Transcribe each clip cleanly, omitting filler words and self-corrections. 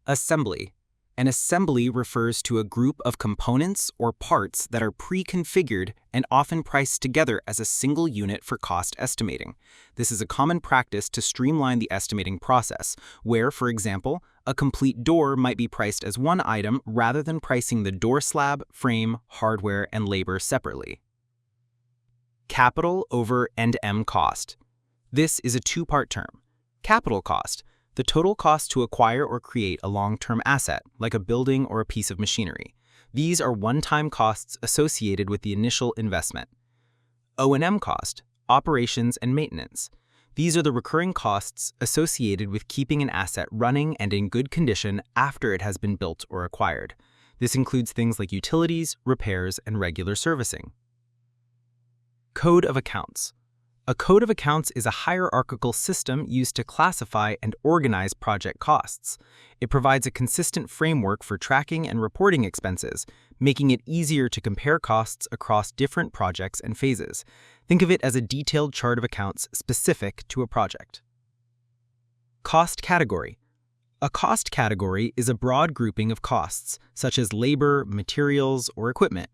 Assembly. An assembly refers to a group of components or parts that are pre-configured and often priced together as a single unit for cost estimating. This is a common practice to streamline the estimating process, where, for example, a complete door might be priced as one item rather than pricing the door slab, frame, hardware, and labor separately. Capital over end-M cost. This is a two-part term. Capital cost, the total cost to acquire or create a long-term asset, like a building or a piece of machinery. These are one-time costs associated with the initial investment. O&M cost, operations and maintenance. These are the recurring costs associated with keeping an asset running and in good condition after it has been built or acquired. This includes things like utilities, repairs, and regular servicing. Code of accounts. A code of accounts is a hierarchical system used to classify and organize project costs. It provides a consistent framework for tracking and reporting expenses, making it easier to compare costs across different projects and phases. Think of it as a detailed chart of accounts specific to a project. Cost category. A cost category is a broad grouping of costs, such as labor, materials, or equipment.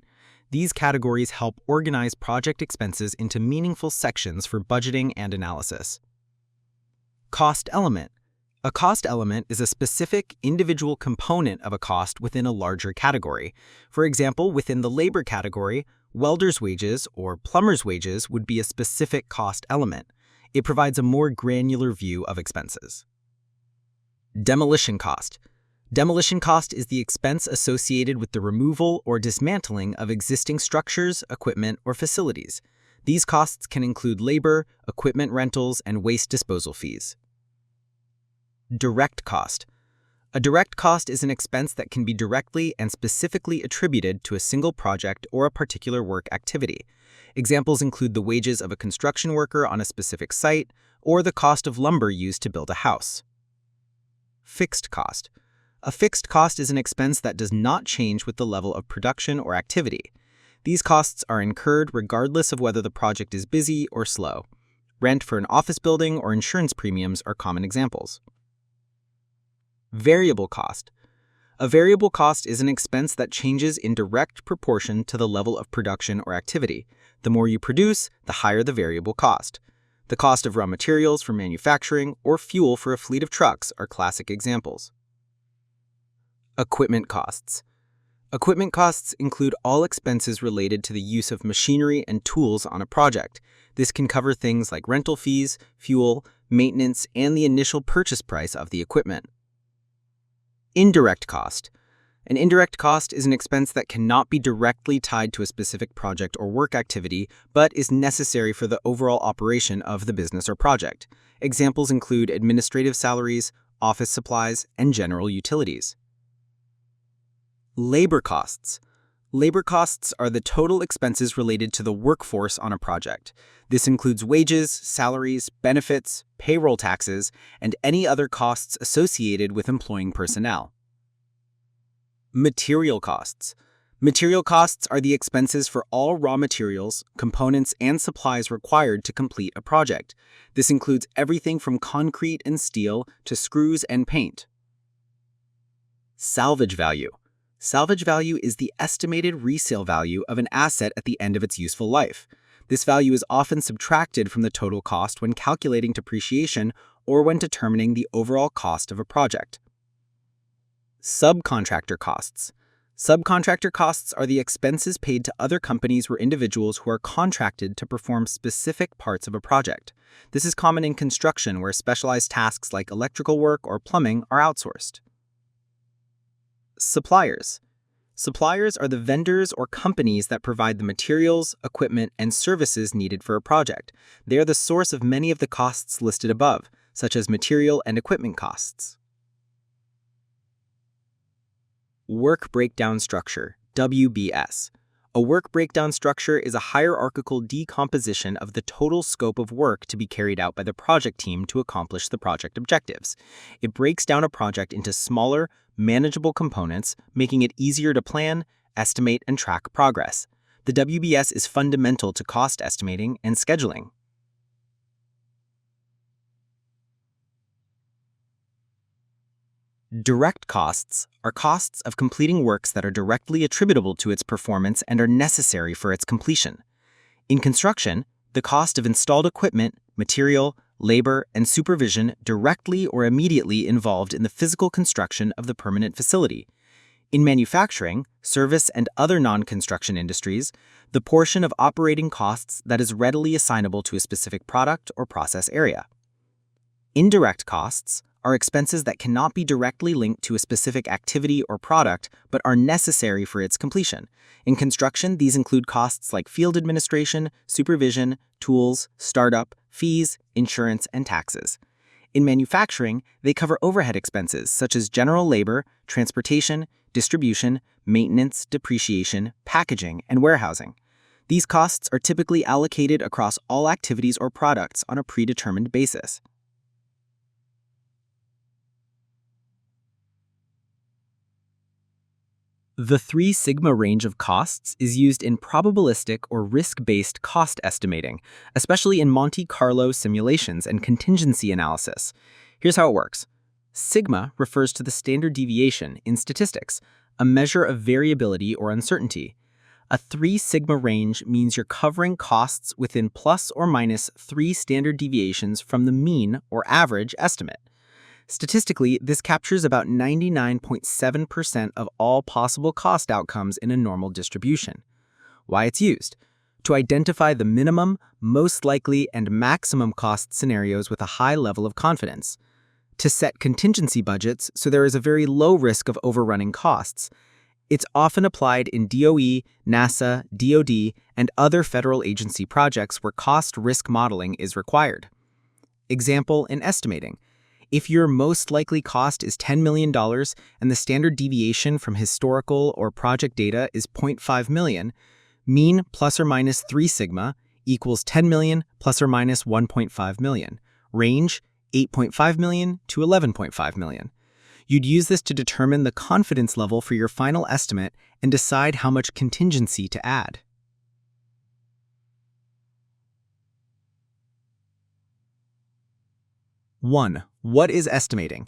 These categories help organize project expenses into meaningful sections for budgeting and analysis. Cost element. A cost element is a specific individual component of a cost within a larger category. For example, within the labor category, welder's wages or plumber's wages would be a specific cost element. It provides a more granular view of expenses. Demolition cost. Demolition cost is the expense associated with the removal or dismantling of existing structures, equipment, or facilities. These costs can include labor, equipment rentals, and waste disposal fees. Direct cost. A direct cost is an expense that can be directly and specifically attributed to a single project or a particular work activity. Examples include the wages of a construction worker on a specific site or the cost of lumber used to build a house. Fixed cost. A fixed cost is an expense that does not change with the level of production or activity. These costs are incurred regardless of whether the project is busy or slow. Rent for an office building or insurance premiums are common examples. Variable cost. A variable cost is an expense that changes in direct proportion to the level of production or activity. The more you produce, the higher the variable cost. The cost of raw materials for manufacturing or fuel for a fleet of trucks are classic examples. Equipment costs. Equipment costs include all expenses related to the use of machinery and tools on a project. This can cover things like rental fees, fuel, maintenance, and the initial purchase price of the equipment. Indirect cost. An indirect cost is an expense that cannot be directly tied to a specific project or work activity, but is necessary for the overall operation of the business or project. Examples include administrative salaries, office supplies, and general utilities. Labor costs. Labor costs are the total expenses related to the workforce on a project. This includes wages, salaries, benefits, payroll taxes, and any other costs associated with employing personnel. Material costs. Material costs are the expenses for all raw materials, components, and supplies required to complete a project. This includes everything from concrete and steel to screws and paint. Salvage value. Salvage value is the estimated resale value of an asset at the end of its useful life. This value is often subtracted from the total cost when calculating depreciation or when determining the overall cost of a project. Subcontractor costs. Subcontractor costs are the expenses paid to other companies or individuals who are contracted to perform specific parts of a project. This is common in construction where specialized tasks like electrical work or plumbing are outsourced. Suppliers. Suppliers are the vendors or companies that provide the materials, equipment, and services needed for a project. They are the source of many of the costs listed above, such as material and equipment costs. Work breakdown structure, WBS. A work breakdown structure is a hierarchical decomposition of the total scope of work to be carried out by the project team to accomplish the project objectives. It breaks down a project into smaller, manageable components, making it easier to plan, estimate, and track progress. The WBS is fundamental to cost estimating and scheduling. Direct costs are costs of completing works that are directly attributable to its performance and are necessary for its completion. In construction, the cost of installed equipment, material, labor, and supervision directly or immediately involved in the physical construction of the permanent facility. In manufacturing, service, and other non-construction industries, the portion of operating costs that is readily assignable to a specific product or process area. Indirect costs are expenses that cannot be directly linked to a specific activity or product but are necessary for its completion. In construction, these include costs like field administration, supervision, tools, startup, fees, insurance, and taxes. In manufacturing, they cover overhead expenses such as general labor, transportation, distribution, maintenance, depreciation, packaging, and warehousing. These costs are typically allocated across all activities or products on a predetermined basis. The 3 sigma range of costs is used in probabilistic or risk-based cost estimating, especially in Monte Carlo simulations and contingency analysis. Here's how it works. Sigma refers to the standard deviation in statistics, a measure of variability or uncertainty. A 3 sigma range means you're covering costs within plus or minus 3 standard deviations from the mean or average estimate. Statistically, this captures about 99.7% of all possible cost outcomes in a normal distribution. Why it's used? To identify the minimum, most likely, and maximum cost scenarios with a high level of confidence. To set contingency budgets so there is a very low risk of overrunning costs. It's often applied in DOE, NASA, DoD, and other federal agency projects where cost risk modeling is required. Example in estimating. If your most likely cost is $10 million and the standard deviation from historical or project data is 0.5 million, mean plus or minus 3 sigma equals 10 million plus or minus 1.5 million, range 8.5 million to 11.5 million. You'd use this to determine the confidence level for your final estimate and decide how much contingency to add. One, what is estimating?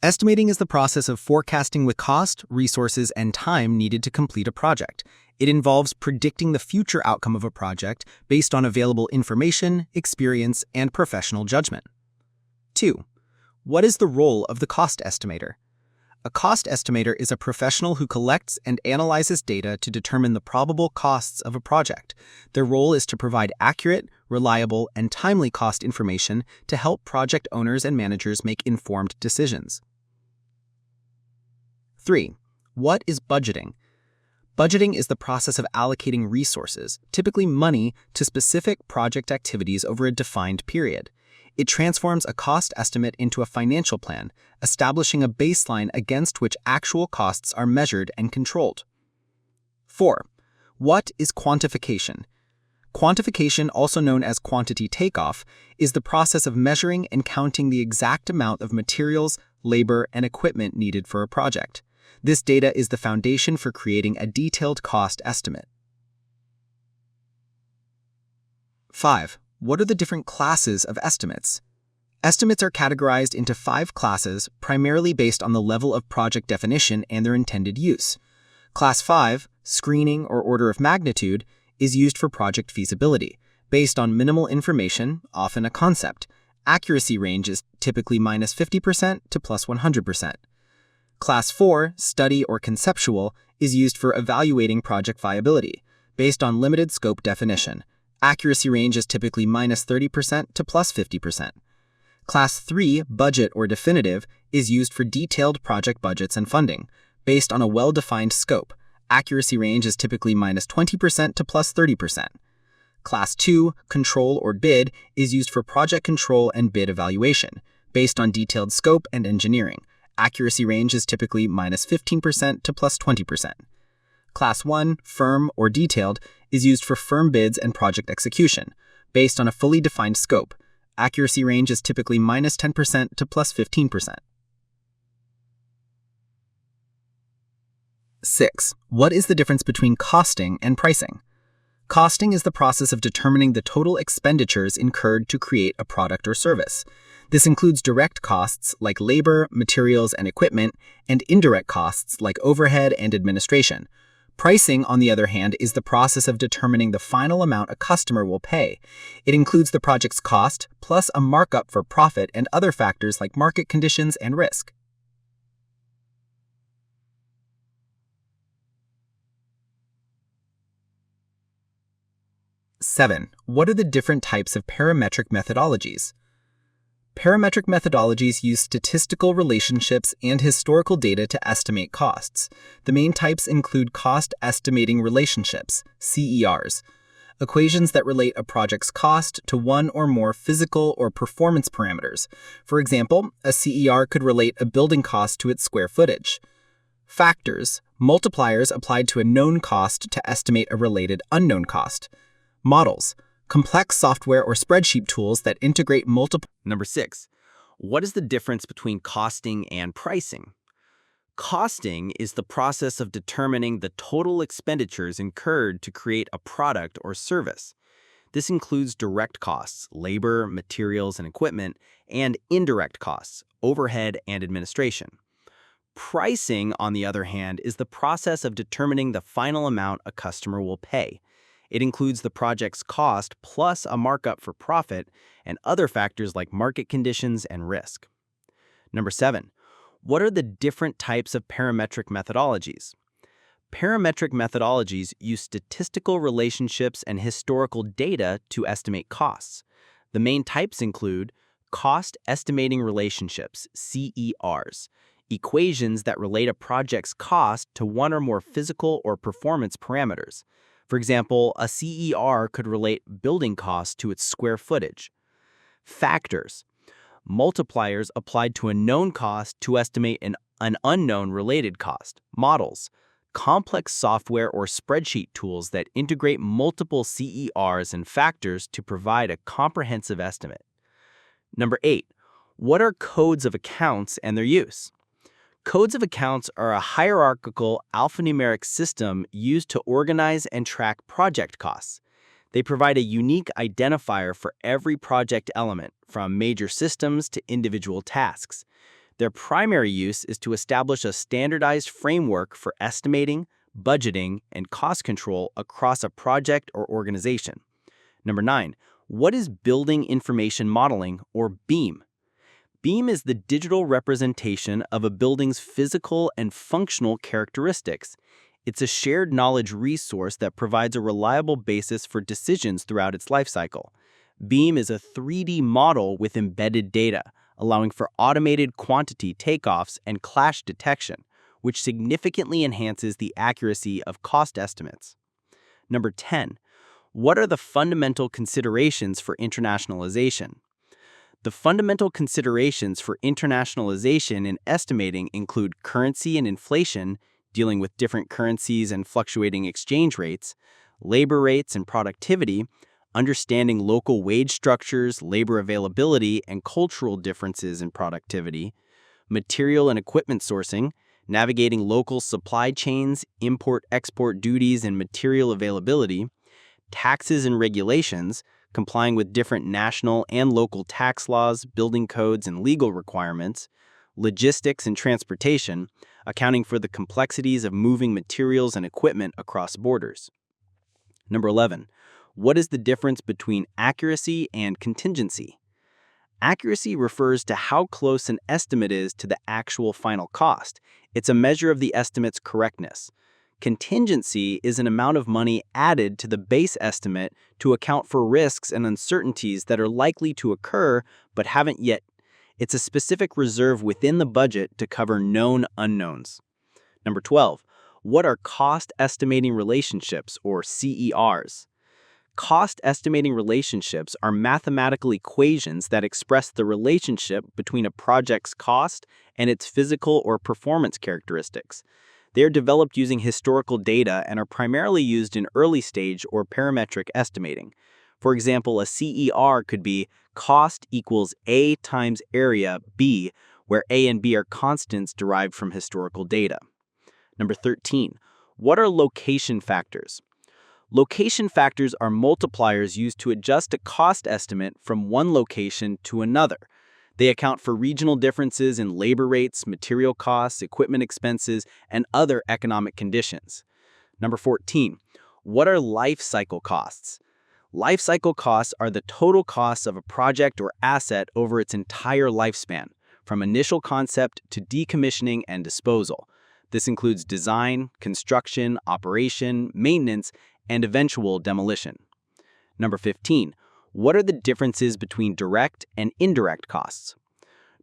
Estimating is the process of forecasting with cost, resources, and time needed to complete a project. It involves predicting the future outcome of a project based on available information, experience, and professional judgment. 2. What is the role of the cost estimator? A cost estimator is a professional who collects and analyzes data to determine the probable costs of a project. Their role is to provide accurate, reliable, and timely cost information to help project owners and managers make informed decisions. 3. What is budgeting? Budgeting is the process of allocating resources, typically money, to specific project activities over a defined period. It transforms a cost estimate into a financial plan, establishing a baseline against which actual costs are measured and controlled. 4. What is quantification? Quantification, also known as quantity takeoff, is the process of measuring and counting the exact amount of materials, labor, and equipment needed for a project. This data is the foundation for creating a detailed cost estimate. 5. What are the different classes of estimates? Estimates are categorized into 5 classes, primarily based on the level of project definition and their intended use. Class 5, screening or order of magnitude, is used for project feasibility, based on minimal information, often a concept. Accuracy range is typically minus 50% to plus 100%. Class 4, study or conceptual, is used for evaluating project viability, based on limited scope definition. Accuracy range is typically minus 30% to plus 50%. Class 3, budget or definitive, is used for detailed project budgets and funding, based on a well-defined scope. Accuracy range is typically minus 20% to plus 30%. Class 2, control or bid, is used for project control and bid evaluation, based on detailed scope and engineering. Accuracy range is typically minus 15% to plus 20%. Class 1, firm or detailed, is used for firm bids and project execution, based on a fully defined scope. Accuracy range is typically minus 10% to plus 15%. 6. What is the difference between costing and pricing? Costing is the process of determining the total expenditures incurred to create a product or service. This includes direct costs like labor, materials, and equipment, and indirect costs like overhead and administration. Pricing, on the other hand, is the process of determining the final amount a customer will pay. It includes the project's cost, plus a markup for profit and other factors like market conditions and risk. Seven, what are the different types of parametric methodologies? Parametric methodologies use statistical relationships and historical data to estimate costs. The main types include cost estimating relationships, CERs, equations that relate a project's cost to one or more physical or performance parameters. For example, a CER could relate a building cost to its square footage. Factors, multipliers applied to a known cost to estimate a related unknown cost. Models, complex software or spreadsheet tools that integrate multiple. Number 6. What is the difference between costing and pricing? Costing is the process of determining the total expenditures incurred to create a product or service. This includes direct costs, labor, materials, and equipment, and indirect costs, overhead and administration. Pricing, on the other hand, is the process of determining the final amount a customer will pay. It includes the project's cost plus a markup for profit and other factors like market conditions and risk. Number 7. What are the different types of parametric methodologies? Parametric methodologies use statistical relationships and historical data to estimate costs. The main types include cost estimating relationships, CERs, equations that relate a project's cost to one or more physical or performance parameters. For example, a CER could relate building costs to its square footage. Factors, multipliers applied to a known cost to estimate an unknown related cost. Models, complex software or spreadsheet tools that integrate multiple CERs and factors to provide a comprehensive estimate. Number 8. What are codes of accounts and their use? Codes of accounts are a hierarchical alphanumeric system used to organize and track project costs. They provide a unique identifier for every project element, from major systems to individual tasks. Their primary use is to establish a standardized framework for estimating, budgeting, and cost control across a project or organization. Number 9. What is Building Information Modeling, or BIM? BIM is the digital representation of a building's physical and functional characteristics. It's a shared knowledge resource that provides a reliable basis for decisions throughout its lifecycle. BIM is a 3D model with embedded data, allowing for automated quantity takeoffs and clash detection, which significantly enhances the accuracy of cost estimates. Number 10. What are the fundamental considerations for internationalization? The fundamental considerations for internationalization in estimating include currency and inflation, dealing with different currencies and fluctuating exchange rates, labor rates and productivity, understanding local wage structures, labor availability, and cultural differences in productivity, material and equipment sourcing, navigating local supply chains, import-export duties and material availability, taxes and regulations, complying with different national and local tax laws, building codes, and legal requirements, logistics and transportation, accounting for the complexities of moving materials and equipment across borders. Number 11. What is the difference between accuracy and contingency? Accuracy refers to how close an estimate is to the actual final cost. It's a measure of the estimate's correctness. Contingency is an amount of money added to the base estimate to account for risks and uncertainties that are likely to occur but haven't yet. It's a specific reserve within the budget to cover known unknowns. Number 12. What are cost estimating relationships, or CERs? Cost estimating relationships are mathematical equations that express the relationship between a project's cost and its physical or performance characteristics. They are developed using historical data and are primarily used in early-stage or parametric estimating. For example, a CER could be cost equals A times area B, where A and B are constants derived from historical data. Number 13. What are location factors? Location factors are multipliers used to adjust a cost estimate from one location to another. They account for regional differences in labor rates, material costs, equipment expenses, and other economic conditions. Number 14, what are life cycle costs? Life cycle costs are the total costs of a project or asset over its entire lifespan, from initial concept to decommissioning and disposal. This includes design, construction, operation, maintenance, and eventual demolition. Number 15, what are the differences between direct and indirect costs?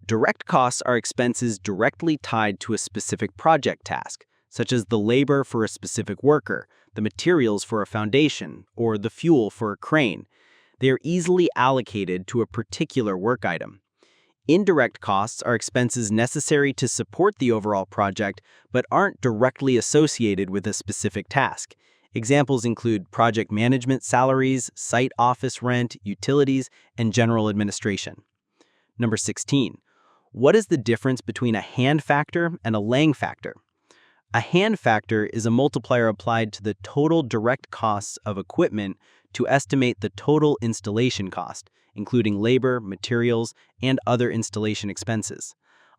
Direct costs are expenses directly tied to a specific project task, such as the labor for a specific worker, the materials for a foundation, or the fuel for a crane. They are easily allocated to a particular work item. Indirect costs are expenses necessary to support the overall project but aren't directly associated with a specific task. Examples include project management salaries, site office rent, utilities, and general administration. Number 16. What is the difference between a hand factor and a Lang factor? A hand factor is a multiplier applied to the total direct costs of equipment to estimate the total installation cost, including labor, materials, and other installation expenses.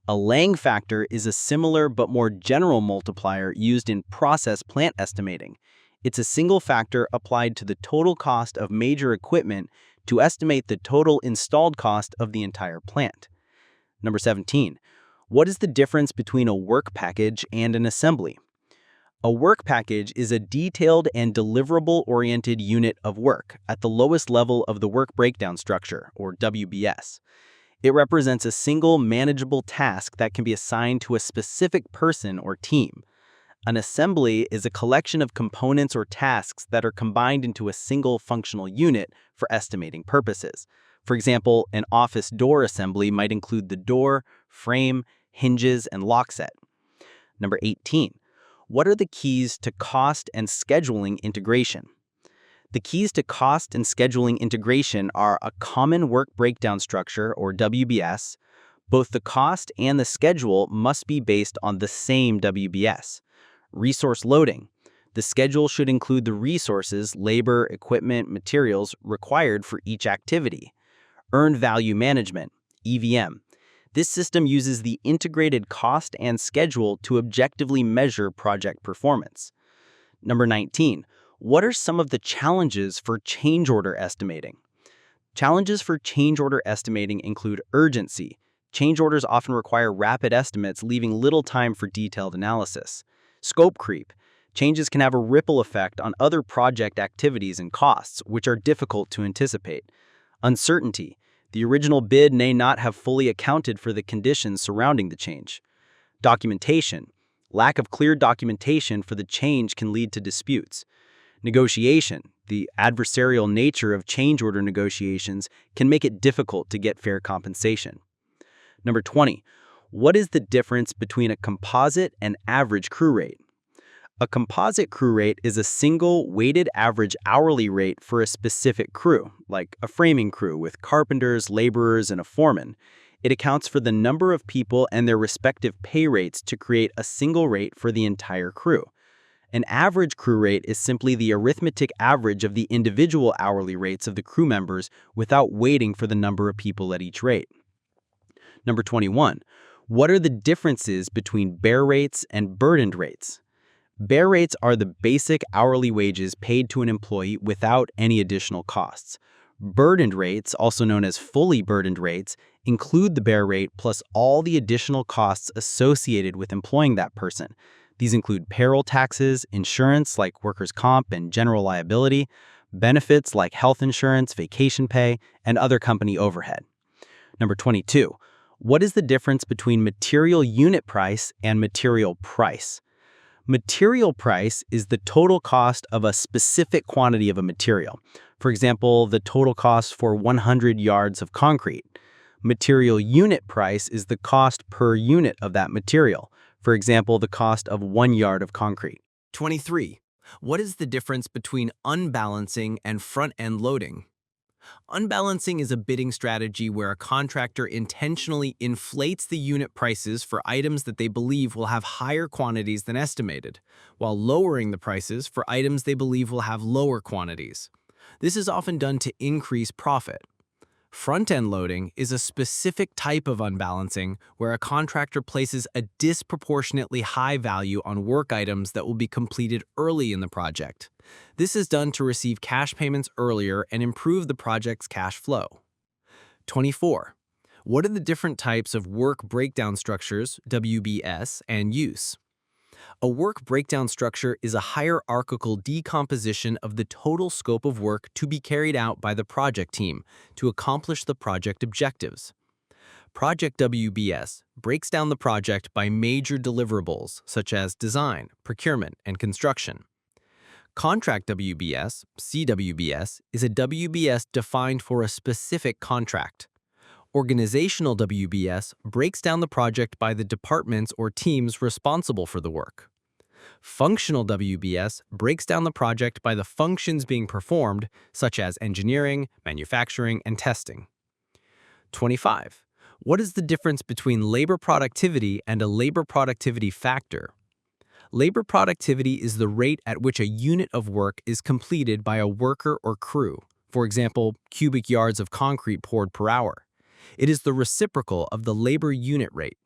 A Lang factor is a similar but more general multiplier used in process plant estimating. It's a single factor applied to the total cost of major equipment to estimate the total installed cost of the entire plant. Number 17. What is the difference between a work package and an assembly? A work package is a detailed and deliverable-oriented unit of work at the lowest level of the work breakdown structure, or WBS. It represents a single manageable task that can be assigned to a specific person or team. An assembly is a collection of components or tasks that are combined into a single functional unit for estimating purposes. For example, an office door assembly might include the door, frame, hinges, and lock set. Number 18. What are the keys to cost and scheduling integration? The keys to cost and scheduling integration are a common work breakdown structure, or WBS. Both the cost and the schedule must be based on the same WBS. Resource loading. The schedule should include the resources, labor, equipment, materials required for each activity. Earned value management, EVM. This system uses the integrated cost and schedule to objectively measure project performance. Number 19. What are some of the challenges for change order estimating? Challenges for change order estimating include urgency. Change orders often require rapid estimates, leaving little time for detailed analysis. Scope creep. Changes can have a ripple effect on other project activities and costs, which are difficult to anticipate. Uncertainty. The original bid may not have fully accounted for the conditions surrounding the change. Documentation. Lack of clear documentation for the change can lead to disputes. Negotiation. The adversarial nature of change order negotiations can make it difficult to get fair compensation. Number 20. What is the difference between a composite and average crew rate? A composite crew rate is a single weighted average hourly rate for a specific crew, like a framing crew with carpenters, laborers, and a foreman. It accounts for the number of people and their respective pay rates to create a single rate for the entire crew. An average crew rate is simply the arithmetic average of the individual hourly rates of the crew members without waiting for the number of people at each rate. Number 21. What are the differences between bare rates and burdened rates? Bare rates are the basic hourly wages paid to an employee without any additional costs. Burdened rates, also known as fully burdened rates, include the bare rate plus all the additional costs associated with employing that person. These include payroll taxes, insurance like workers' comp and general liability, benefits like health insurance, vacation pay, and other company overhead. Number 22. What is the difference between material unit price and material price? Material price is the total cost of a specific quantity of a material. For example, the total cost for 100 yards of concrete. Material unit price is the cost per unit of that material. For example, the cost of 1 yard of concrete. 23. What is the difference between unbalancing and front-end loading? Unbalancing is a bidding strategy where a contractor intentionally inflates the unit prices for items that they believe will have higher quantities than estimated, while lowering the prices for items they believe will have lower quantities. This is often done to increase profit. Front-end loading is a specific type of unbalancing where a contractor places a disproportionately high value on work items that will be completed early in the project. This is done to receive cash payments earlier and improve the project's cash flow. 24. What are the different types of work breakdown structures, WBS, and use? A work breakdown structure is a hierarchical decomposition of the total scope of work to be carried out by the project team to accomplish the project objectives. Project WBS breaks down the project by major deliverables such as design, procurement, and construction. Contract WBS, CWBS, is a WBS defined for a specific contract. Organizational WBS breaks down the project by the departments or teams responsible for the work. Functional WBS breaks down the project by the functions being performed, such as engineering, manufacturing, and testing. 25. What is the difference between labor productivity and a labor productivity factor? Labor productivity is the rate at which a unit of work is completed by a worker or crew, for example, cubic yards of concrete poured per hour. It is the reciprocal of the labor unit rate.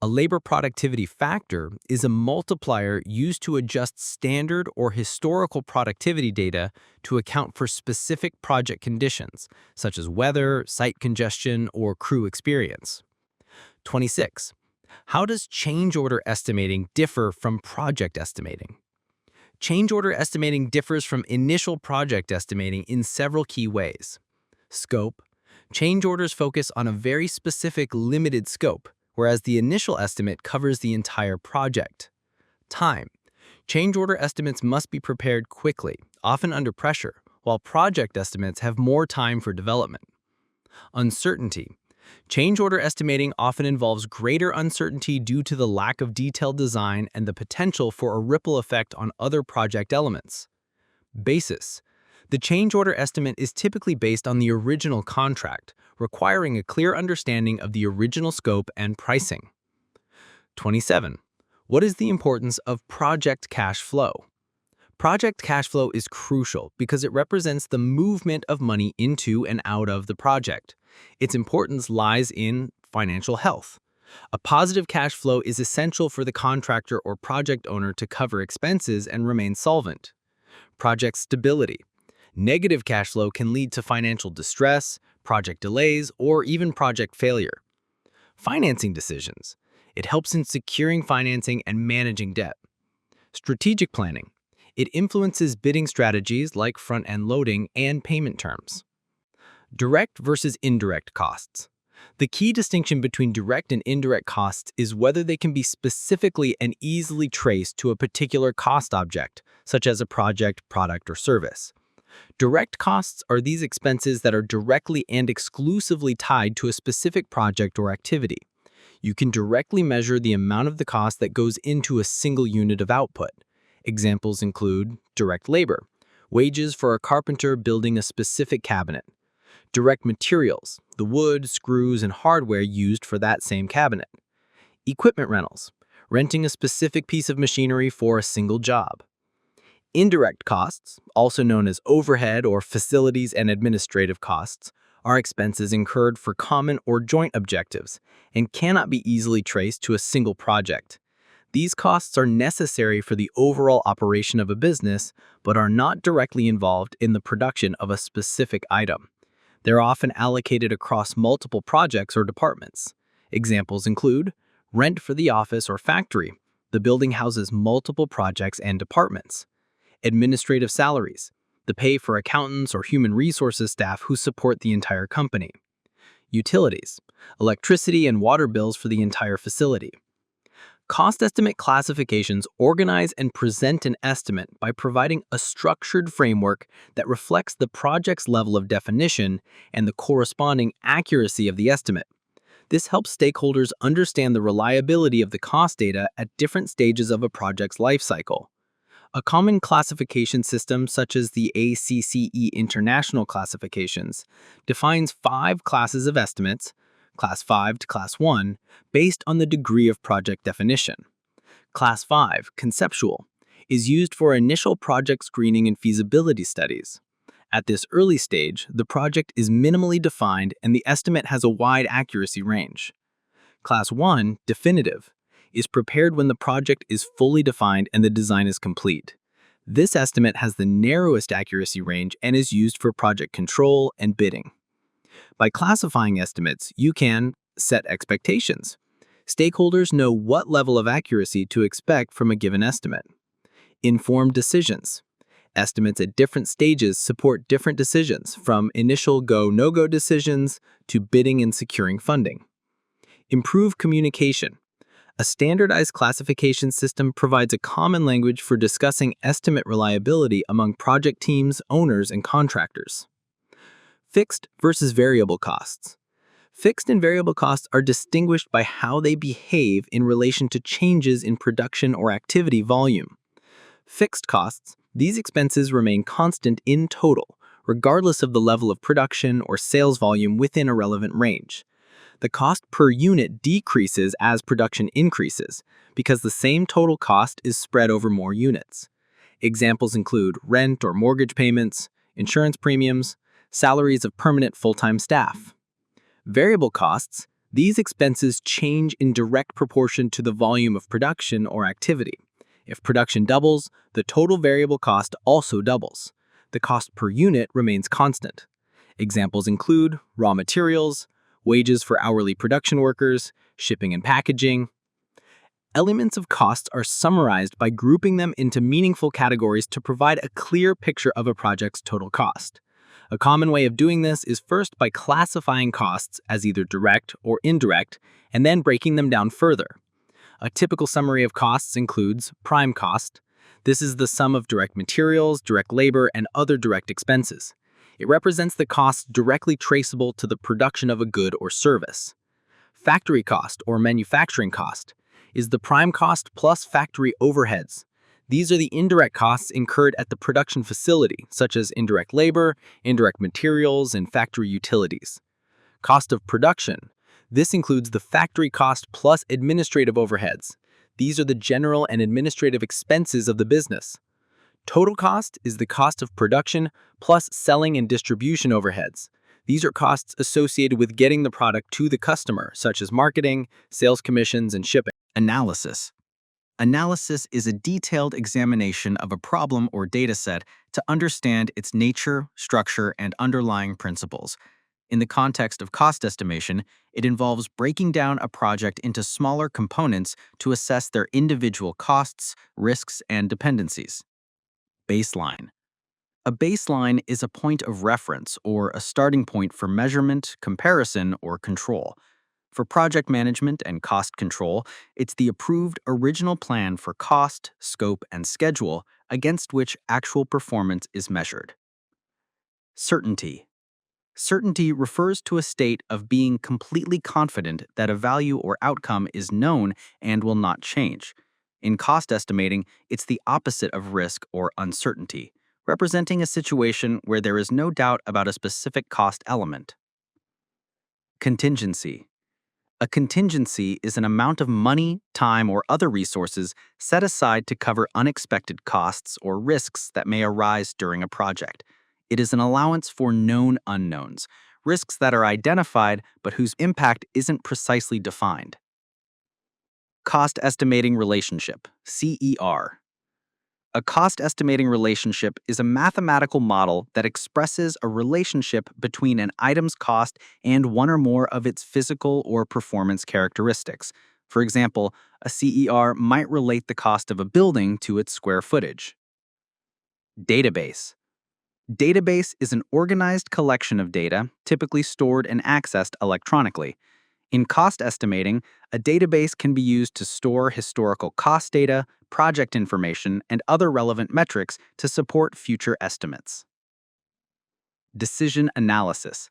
A labor productivity factor is a multiplier used to adjust standard or historical productivity data to account for specific project conditions, such as weather, site congestion, or crew experience. 26. How does change order estimating differ from project estimating? Change order estimating differs from initial project estimating in several key ways. Scope. Change orders focus on a very specific, limited scope, whereas the initial estimate covers the entire project. Time. Change order estimates must be prepared quickly, often under pressure, while project estimates have more time for development. Uncertainty. Change order estimating often involves greater uncertainty due to the lack of detailed design and the potential for a ripple effect on other project elements. Basis. The change order estimate is typically based on the original contract, requiring a clear understanding of the original scope and pricing. 27. What is the importance of project cash flow? Project cash flow is crucial because it represents the movement of money into and out of the project. Its importance lies in financial health. A positive cash flow is essential for the contractor or project owner to cover expenses and remain solvent. Project stability. Negative cash flow can lead to financial distress, project delays, or even project failure. Financing decisions. It helps in securing financing and managing debt. Strategic planning. It influences bidding strategies like front-end loading and payment terms. Direct versus indirect costs. The key distinction between direct and indirect costs is whether they can be specifically and easily traced to a particular cost object, such as a project, product, or service. Direct costs are these expenses that are directly and exclusively tied to a specific project or activity. You can directly measure the amount of the cost that goes into a single unit of output. Examples include direct labor, wages for a carpenter building a specific cabinet; direct materials, the wood, screws, and hardware used for that same cabinet; equipment rentals, renting a specific piece of machinery for a single job. Indirect costs, also known as overhead or facilities and administrative costs, are expenses incurred for common or joint objectives and cannot be easily traced to a single project. These costs are necessary for the overall operation of a business, but are not directly involved in the production of a specific item. They're often allocated across multiple projects or departments. Examples include rent for the office or factory. The building houses multiple projects and departments. Administrative salaries, the pay for accountants or human resources staff who support the entire company. Utilities, electricity and water bills for the entire facility. Cost estimate classifications organize and present an estimate by providing a structured framework that reflects the project's level of definition and the corresponding accuracy of the estimate. This helps stakeholders understand the reliability of the cost data at different stages of a project's life cycle. A common classification system, such as the ACCE International Classifications, defines 5 classes of estimates, Class 5 to Class 1, based on the degree of project definition. Class 5, Conceptual, is used for initial project screening and feasibility studies. At this early stage, the project is minimally defined and the estimate has a wide accuracy range. Class 1, definitive, is prepared when the project is fully defined and the design is complete. This estimate has the narrowest accuracy range and is used for project control and bidding. By classifying estimates, you can set expectations. Stakeholders know what level of accuracy to expect from a given estimate. Informed decisions. Estimates at different stages support different decisions, from initial go, no-go decisions to bidding and securing funding. Improve communication. A standardized classification system provides a common language for discussing estimate reliability among project teams, owners, and contractors. Fixed versus variable costs. Fixed and variable costs are distinguished by how they behave in relation to changes in production or activity volume. Fixed costs, these expenses remain constant in total, regardless of the level of production or sales volume within a relevant range. The cost per unit decreases as production increases, because the same total cost is spread over more units. Examples include rent or mortgage payments, insurance premiums, salaries of permanent full-time staff. Variable costs, these expenses change in direct proportion to the volume of production or activity. If production doubles, the total variable cost also doubles. The cost per unit remains constant. Examples include raw materials, wages for hourly production workers, shipping and packaging. Elements of costs are summarized by grouping them into meaningful categories to provide a clear picture of a project's total cost. A common way of doing this is first by classifying costs as either direct or indirect, and then breaking them down further. A typical summary of costs includes prime cost. This is the sum of direct materials, direct labor, and other direct expenses. It represents the costs directly traceable to the production of a good or service. Factory cost, or manufacturing cost, is the prime cost plus factory overheads. These are the indirect costs incurred at the production facility, such as indirect labor, indirect materials, and factory utilities. Cost of production. This includes the factory cost plus administrative overheads. These are the general and administrative expenses of the business. Total cost is the cost of production plus selling and distribution overheads. These are costs associated with getting the product to the customer, such as marketing, sales commissions, and shipping. Analysis. Analysis is a detailed examination of a problem or dataset to understand its nature, structure, and underlying principles. In the context of cost estimation, it involves breaking down a project into smaller components to assess their individual costs, risks, and dependencies. Baseline. A baseline is a point of reference or a starting point for measurement, comparison, or control. For project management and cost control, it's the approved original plan for cost, scope, and schedule against which actual performance is measured. Certainty. Certainty refers to a state of being completely confident that a value or outcome is known and will not change. In cost estimating, it's the opposite of risk or uncertainty, representing a situation where there is no doubt about a specific cost element. Contingency. A contingency is an amount of money, time, or other resources set aside to cover unexpected costs or risks that may arise during a project. It is an allowance for known unknowns, risks that are identified but whose impact isn't precisely defined. Cost Estimating Relationship, CER. A cost estimating relationship is a mathematical model that expresses a relationship between an item's cost and one or more of its physical or performance characteristics. For example, a CER might relate the cost of a building to its square footage. Database. Database is an organized collection of data, typically stored and accessed electronically. In cost estimating, a database can be used to store historical cost data, project information, and other relevant metrics to support future estimates. Decision analysis.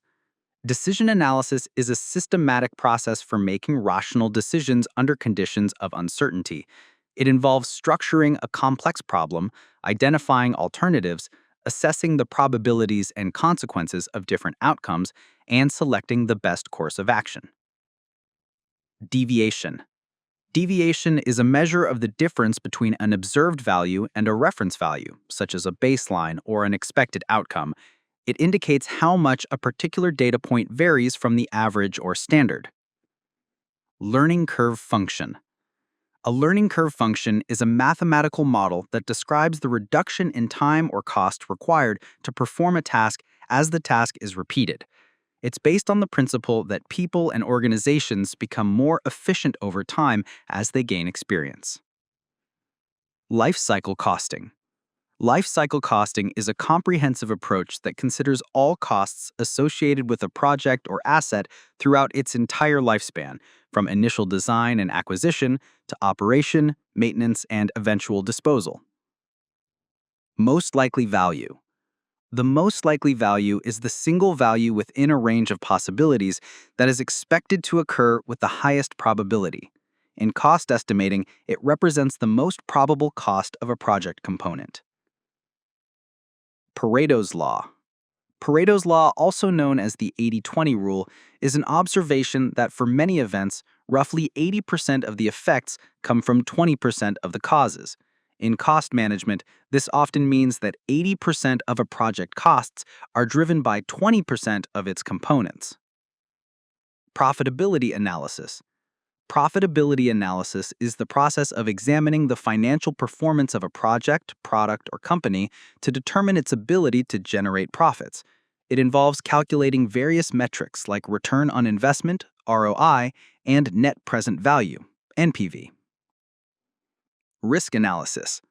Decision analysis is a systematic process for making rational decisions under conditions of uncertainty. It involves structuring a complex problem, identifying alternatives, assessing the probabilities and consequences of different outcomes, and selecting the best course of action. Deviation. Deviation is a measure of the difference between an observed value and a reference value, such as a baseline or an expected outcome. It indicates how much a particular data point varies from the average or standard. Learning curve function. A learning curve function is a mathematical model that describes the reduction in time or cost required to perform a task as the task is repeated. It's based on the principle that people and organizations become more efficient over time as they gain experience. Life cycle costing. Life cycle costing is a comprehensive approach that considers all costs associated with a project or asset throughout its entire lifespan, from initial design and acquisition to operation, maintenance, and eventual disposal. Most likely value. The most likely value is the single value within a range of possibilities that is expected to occur with the highest probability. In cost estimating, it represents the most probable cost of a project component. Pareto's Law. Pareto's Law, also known as the 80-20 rule, is an observation that for many events, roughly 80% of the effects come from 20% of the causes. In cost management, this often means that 80% of a project costs are driven by 20% of its components. Profitability analysis. Profitability analysis is the process of examining the financial performance of a project, product, or company to determine its ability to generate profits. It involves calculating various metrics like return on investment, ROI, and net present value, NPV. Risk analysis.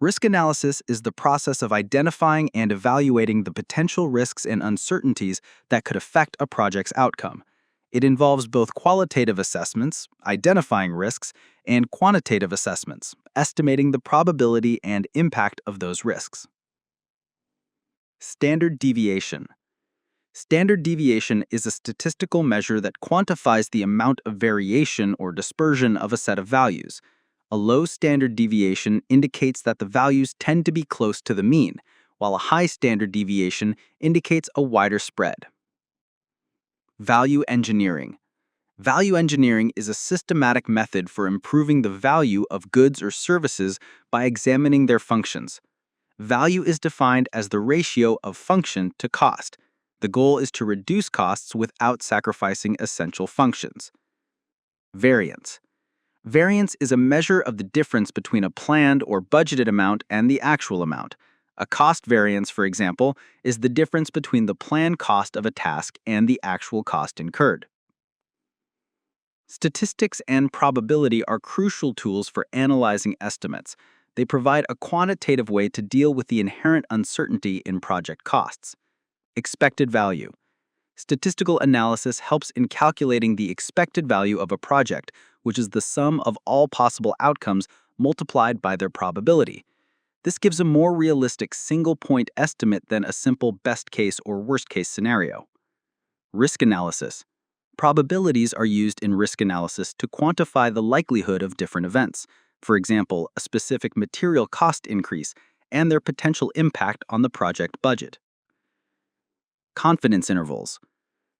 Risk analysis is the process of identifying and evaluating the potential risks and uncertainties that could affect a project's outcome. It involves both qualitative assessments, identifying risks, and quantitative assessments, estimating the probability and impact of those risks. Standard deviation. Standard deviation is a statistical measure that quantifies the amount of variation or dispersion of a set of values. A low standard deviation indicates that the values tend to be close to the mean, while a high standard deviation indicates a wider spread. Value engineering. Value engineering is a systematic method for improving the value of goods or services by examining their functions. Value is defined as the ratio of function to cost. The goal is to reduce costs without sacrificing essential functions. Variance. Variance is a measure of the difference between a planned or budgeted amount and the actual amount. A cost variance, for example, is the difference between the planned cost of a task and the actual cost incurred. Statistics and probability are crucial tools for analyzing estimates. They provide a quantitative way to deal with the inherent uncertainty in project costs. Expected value. Statistical analysis helps in calculating the expected value of a project, which is the sum of all possible outcomes multiplied by their probability. This gives a more realistic single-point estimate than a simple best-case or worst-case scenario. Risk analysis. Probabilities are used in risk analysis to quantify the likelihood of different events, for example, a specific material cost increase and their potential impact on the project budget. Confidence intervals.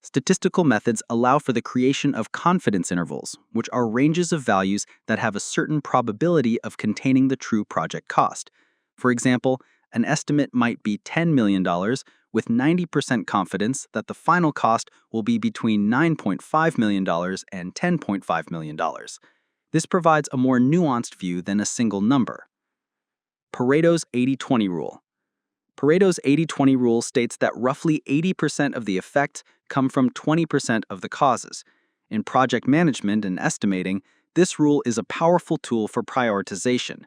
Statistical methods allow for the creation of confidence intervals, which are ranges of values that have a certain probability of containing the true project cost. For example, an estimate might be $10 million with 90% confidence that the final cost will be between $9.5 million and $10.5 million. This provides a more nuanced view than a single number. Pareto's 80-20 rule. Pareto's 80-20 rule states that roughly 80% of the effects come from 20% of the causes. In project management and estimating, this rule is a powerful tool for prioritization.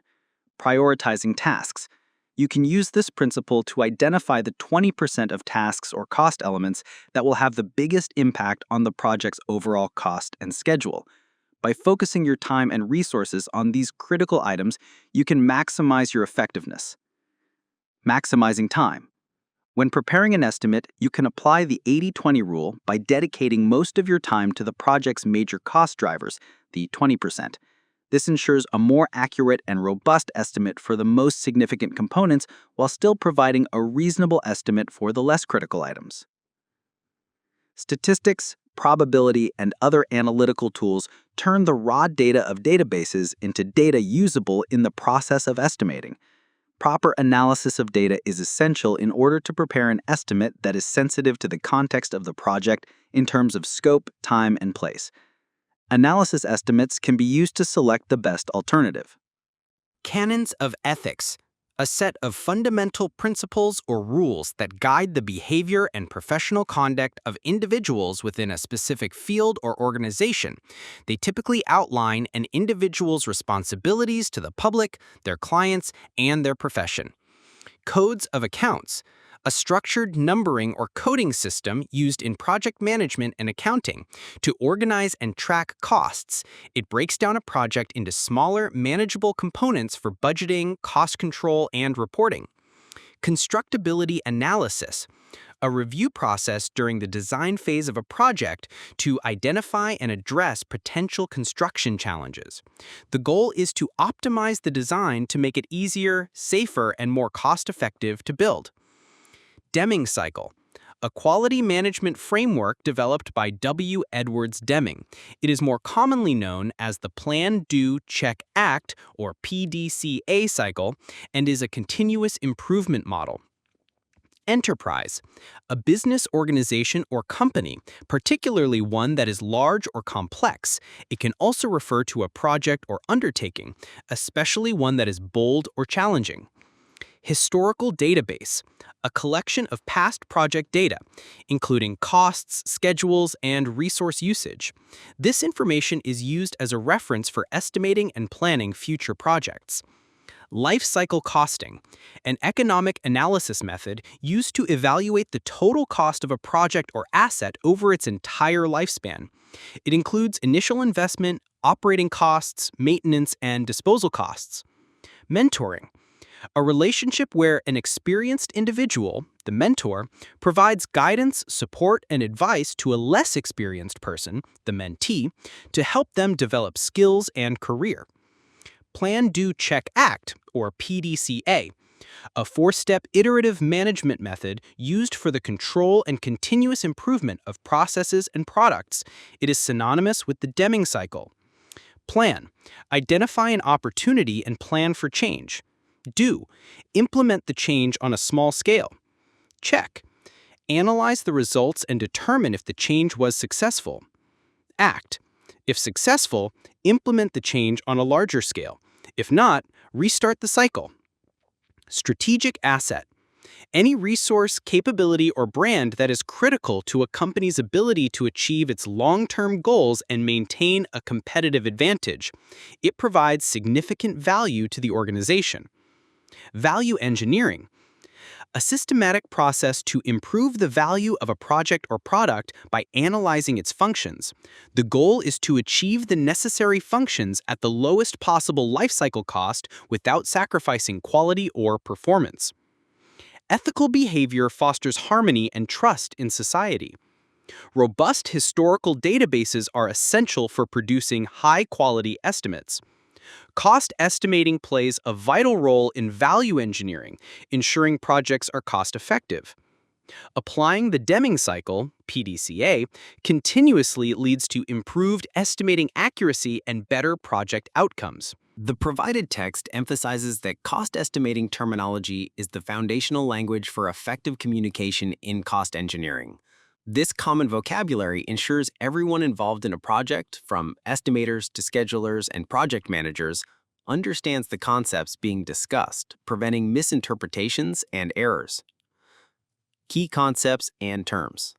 Prioritizing tasks. You can use this principle to identify the 20% of tasks or cost elements that will have the biggest impact on the project's overall cost and schedule. By focusing your time and resources on these critical items, you can maximize your effectiveness. Maximizing time. When preparing an estimate, you can apply the 80-20 rule by dedicating most of your time to the project's major cost drivers, the 20%. This ensures a more accurate and robust estimate for the most significant components while still providing a reasonable estimate for the less critical items. Statistics, probability, and other analytical tools turn the raw data of databases into data usable in the process of estimating. Proper analysis of data is essential in order to prepare an estimate that is sensitive to the context of the project in terms of scope, time, and place. Analysis estimates can be used to select the best alternative. Canons of ethics, a set of fundamental principles or rules that guide the behavior and professional conduct of individuals within a specific field or organization. They typically outline an individual's responsibilities to the public, their clients, and their profession. Codes of accounts, a structured numbering or coding system used in project management and accounting to organize and track costs. It breaks down a project into smaller, manageable components for budgeting, cost control, and reporting. Constructability analysis, a review process during the design phase of a project to identify and address potential construction challenges. The goal is to optimize the design to make it easier, safer, and more cost-effective to build. Deming cycle, a quality management framework developed by W. Edwards Deming. It is more commonly known as the Plan, Do, Check, Act, or PDCA cycle, and is a continuous improvement model. Enterprise, a business organization or company, particularly one that is large or complex. It can also refer to a project or undertaking, especially one that is bold or challenging. Historical database, a collection of past project data, including costs, schedules, and resource usage. This information is used as a reference for estimating and planning future projects. Life cycle costing, an economic analysis method used to evaluate the total cost of a project or asset over its entire lifespan. It includes initial investment, operating costs, maintenance, and disposal costs. Mentoring, a relationship where an experienced individual, the mentor, provides guidance, support, and advice to a less experienced person, the mentee, to help them develop skills and career. Plan, Do, Check, Act, or PDCA, a four-step iterative management method used for the control and continuous improvement of processes and products. It is synonymous with the Deming cycle. Plan, identify an opportunity and plan for change. Do, implement the change on a small scale. Check, analyze the results and determine if the change was successful. Act, if successful, implement the change on a larger scale. If not, restart the cycle. Strategic asset, any resource, capability, or brand that is critical to a company's ability to achieve its long-term goals and maintain a competitive advantage. It provides significant value to the organization. Value engineering, a systematic process to improve the value of a project or product by analyzing its functions. The goal is to achieve the necessary functions at the lowest possible lifecycle cost without sacrificing quality or performance. Ethical behavior fosters harmony and trust in society. Robust historical databases are essential for producing high-quality estimates. Cost estimating plays a vital role in value engineering, ensuring projects are cost-effective. Applying the Deming cycle, PDCA, continuously leads to improved estimating accuracy and better project outcomes. The provided text emphasizes that cost estimating terminology is the foundational language for effective communication in cost engineering. This common vocabulary ensures everyone involved in a project, from estimators to schedulers and project managers, understands the concepts being discussed, preventing misinterpretations and errors. Key concepts and terms.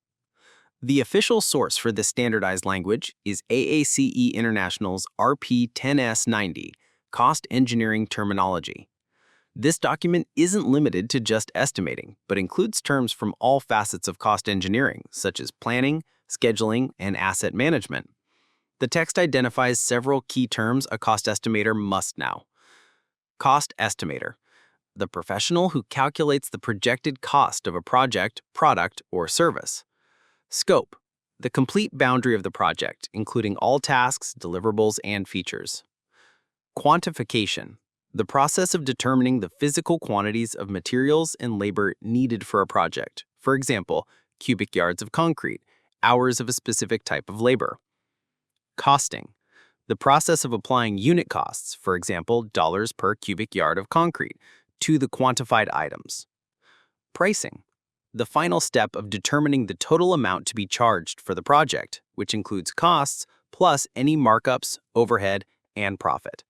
The official source for this standardized language is AACE International's RP 10S90, Cost Engineering Terminology. This document isn't limited to just estimating, but includes terms from all facets of cost engineering, such as planning, scheduling, and asset management. The text identifies several key terms a cost estimator must know. Cost estimator, the professional who calculates the projected cost of a project, product, or service. Scope, the complete boundary of the project, including all tasks, deliverables, and features. Quantification, the process of determining the physical quantities of materials and labor needed for a project. For example, cubic yards of concrete, hours of a specific type of labor. Costing, the process of applying unit costs, for example, dollars per cubic yard of concrete, to the quantified items. Pricing, the final step of determining the total amount to be charged for the project, which includes costs plus any markups, overhead, and profit.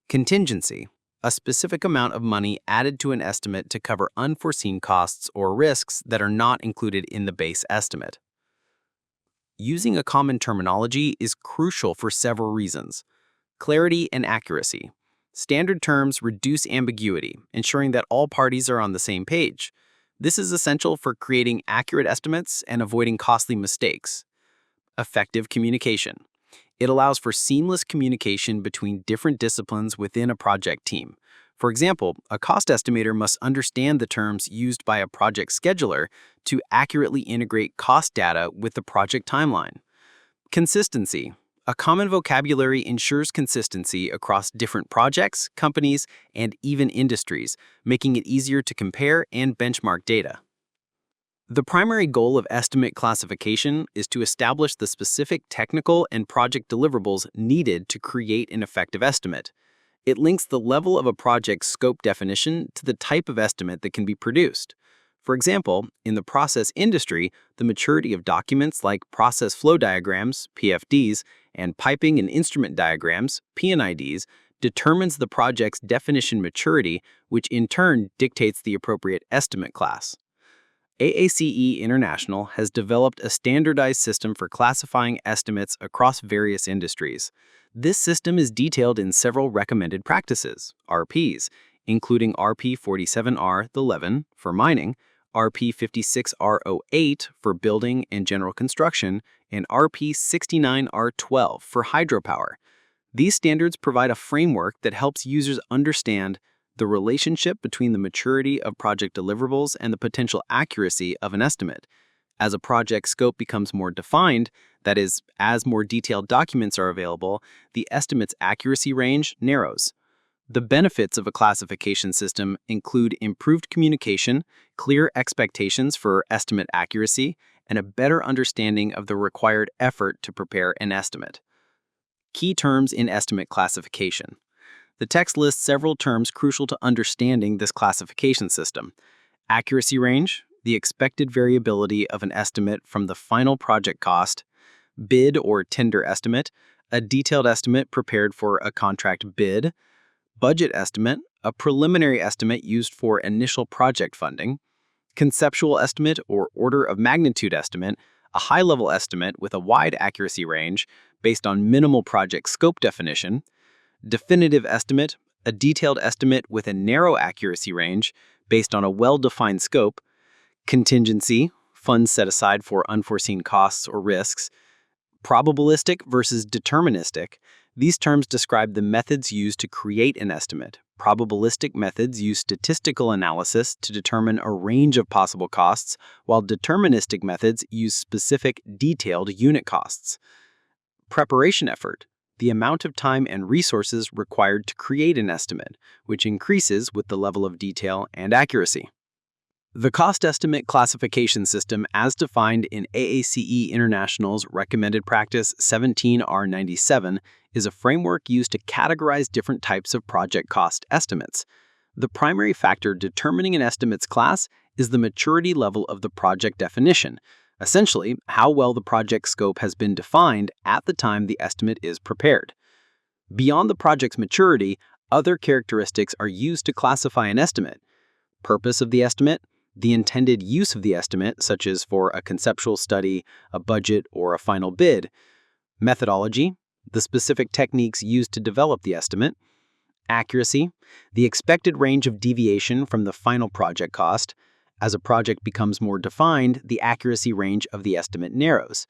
Contingency, a specific amount of money added to an estimate to cover unforeseen costs or risks that are not included in the base estimate. Using a common terminology is crucial for several reasons. Clarity and accuracy. Standard terms reduce ambiguity, ensuring that all parties are on the same page. This is essential for creating accurate estimates and avoiding costly mistakes. Effective communication. It allows for seamless communication between different disciplines within a project team. For example, a cost estimator must understand the terms used by a project scheduler to accurately integrate cost data with the project timeline. Consistency. A common vocabulary ensures consistency across different projects, companies, and even industries, making it easier to compare and benchmark data. The primary goal of estimate classification is to establish the specific technical and project deliverables needed to create an effective estimate. It links the level of a project's scope definition to the type of estimate that can be produced. For example, in the process industry, the maturity of documents like process flow diagrams, PFDs, and piping and instrument diagrams, P&IDs, determines the project's definition maturity, which in turn dictates the appropriate estimate class. AACE International has developed a standardized system for classifying estimates across various industries. This system is detailed in several recommended practices, RPs, including RP 47R11 for mining, RP 56R08 for building and general construction, and RP 69R12 for hydropower. These standards provide a framework that helps users understand the relationship between the maturity of project deliverables and the potential accuracy of an estimate. As a project scope becomes more defined, that is, as more detailed documents are available, the estimate's accuracy range narrows. The benefits of a classification system include improved communication, clear expectations for estimate accuracy, and a better understanding of the required effort to prepare an estimate. Key terms in estimate classification. The text lists several terms crucial to understanding this classification system. Accuracy range, the expected variability of an estimate from the final project cost. Bid or tender estimate, a detailed estimate prepared for a contract bid. Budget estimate, a preliminary estimate used for initial project funding. Conceptual estimate or order of magnitude estimate, a high-level estimate with a wide accuracy range based on minimal project scope definition. Definitive estimate, a detailed estimate with a narrow accuracy range based on a well-defined scope. Contingency, funds set aside for unforeseen costs or risks. Probabilistic versus deterministic. These terms describe the methods used to create an estimate. Probabilistic methods use statistical analysis to determine a range of possible costs, while deterministic methods use specific, detailed unit costs. Preparation effort, the amount of time and resources required to create an estimate, which increases with the level of detail and accuracy. The cost estimate classification system as defined in AACE International's recommended practice 17R97 is a framework used to categorize different types of project cost estimates. The primary factor determining an estimate's class is the maturity level of the project definition, essentially how well the project scope has been defined at the time the estimate is prepared. Beyond the project's maturity, other characteristics are used to classify an estimate. Purpose of the estimate, the intended use of the estimate, such as for a conceptual study, a budget, or a final bid. Methodology, the specific techniques used to develop the estimate. Accuracy, the expected range of deviation from the final project cost. As a project becomes more defined, the accuracy range of the estimate narrows.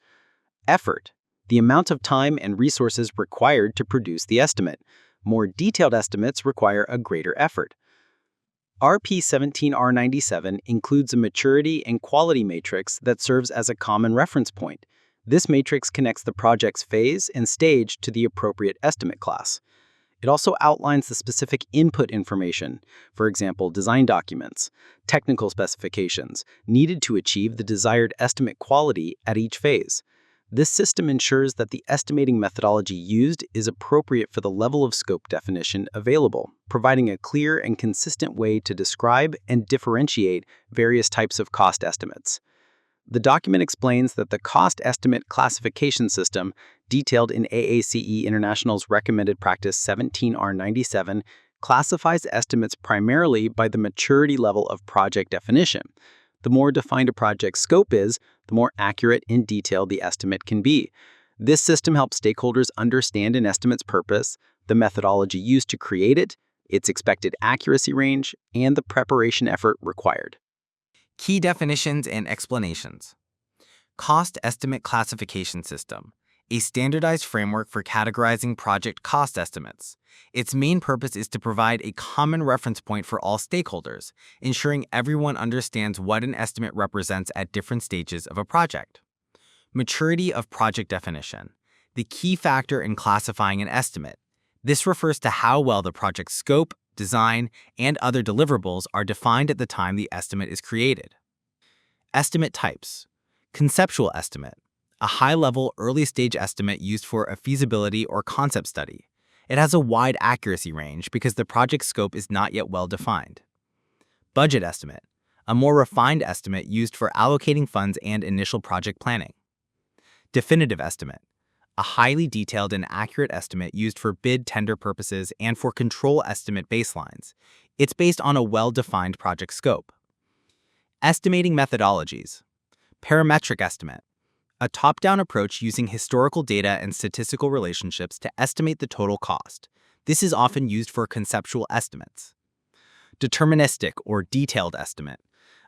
Effort, the amount of time and resources required to produce the estimate. More detailed estimates require a greater effort. RP17R97 includes a maturity and quality matrix that serves as a common reference point. This matrix connects the project's phase and stage to the appropriate estimate class. It also outlines the specific input information, for example, design documents, technical specifications, needed to achieve the desired estimate quality at each phase. This system ensures that the estimating methodology used is appropriate for the level of scope definition available, providing a clear and consistent way to describe and differentiate various types of cost estimates. The document explains that the cost estimate classification system, detailed in AACE International's Recommended Practice 17R97, classifies estimates primarily by the maturity level of project definition. The more defined a project's scope is, the more accurate and detailed the estimate can be. This system helps stakeholders understand an estimate's purpose, the methodology used to create it, its expected accuracy range, and the preparation effort required. Key definitions and explanations. Cost Estimate Classification System, a standardized framework for categorizing project cost estimates. Its main purpose is to provide a common reference point for all stakeholders, ensuring everyone understands what an estimate represents at different stages of a project. Maturity of project definition, the key factor in classifying an estimate. This refers to how well the project's scope, design, and other deliverables are defined at the time the estimate is created. Estimate types. Conceptual estimate, a high-level, early-stage estimate used for a feasibility or concept study. It has a wide accuracy range because the project scope is not yet well defined. Budget estimate, a more refined estimate used for allocating funds and initial project planning. Definitive estimate, a highly detailed and accurate estimate used for bid tender purposes and for control estimate baselines. It's based on a well-defined project scope. Estimating methodologies. Parametric estimate, a top-down approach using historical data and statistical relationships to estimate the total cost. This is often used for conceptual estimates. Deterministic or detailed estimate,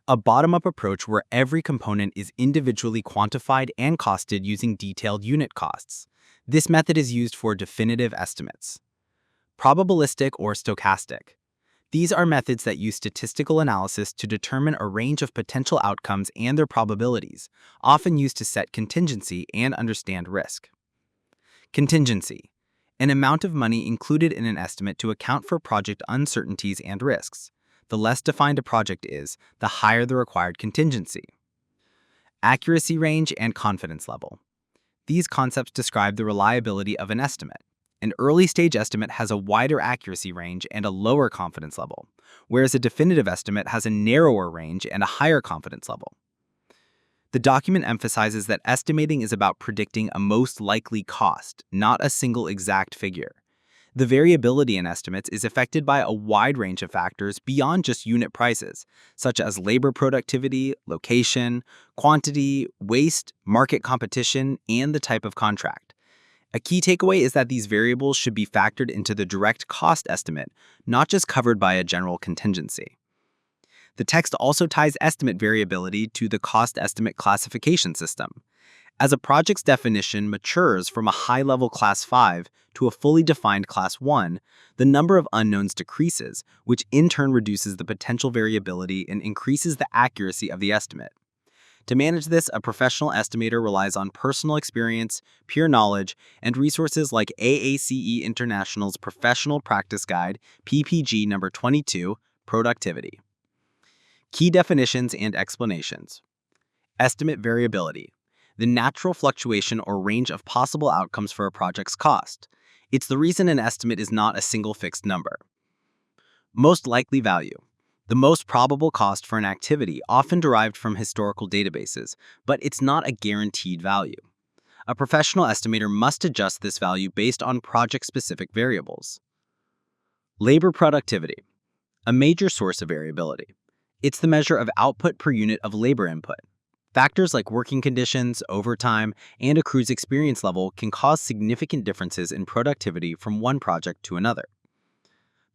a bottom-up approach where every component is individually quantified and costed using detailed unit costs. This method is used for definitive estimates. Probabilistic or stochastic. These are methods that use statistical analysis to determine a range of potential outcomes and their probabilities, often used to set contingency and understand risk. Contingency, an amount of money included in an estimate to account for project uncertainties and risks. The less defined a project is, the higher the required contingency. Accuracy range and confidence level. These concepts describe the reliability of an estimate. An early-stage estimate has a wider accuracy range and a lower confidence level, whereas a definitive estimate has a narrower range and a higher confidence level. The document emphasizes that estimating is about predicting a most likely cost, not a single exact figure. The variability in estimates is affected by a wide range of factors beyond just unit prices, such as labor productivity, location, quantity, waste, market competition, and the type of contract. A key takeaway is that these variables should be factored into the direct cost estimate, not just covered by a general contingency. The text also ties estimate variability to the cost estimate classification system. As a project's definition matures from a high-level Class 5 to a fully defined Class 1, the number of unknowns decreases, which in turn reduces the potential variability and increases the accuracy of the estimate. To manage this, a professional estimator relies on personal experience, peer knowledge, and resources like AACE International's Professional Practice Guide, PPG number 22, Productivity. Key definitions and explanations. Estimate variability, the natural fluctuation or range of possible outcomes for a project's cost. It's the reason an estimate is not a single fixed number. Most likely value, the most probable cost for an activity often derived from historical databases, but it's not a guaranteed value. A professional estimator must adjust this value based on project-specific variables. Labor productivity, a major source of variability. It's the measure of output per unit of labor input. Factors like working conditions, overtime, and a crew's experience level can cause significant differences in productivity from one project to another.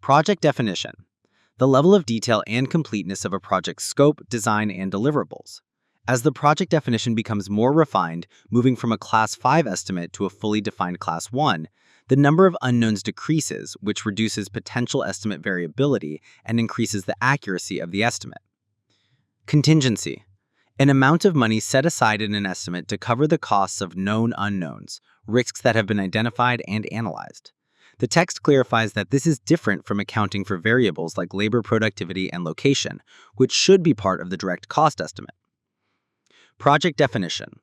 Project definition, the level of detail and completeness of a project's scope, design, and deliverables. As the project definition becomes more refined, moving from a Class 5 estimate to a fully defined Class 1, the number of unknowns decreases, which reduces potential estimate variability and increases the accuracy of the estimate. Contingency, an amount of money set aside in an estimate to cover the costs of known unknowns, risks that have been identified and analyzed. The text clarifies that this is different from accounting for variables like labor productivity and location, which should be part of the direct cost estimate. Project definition,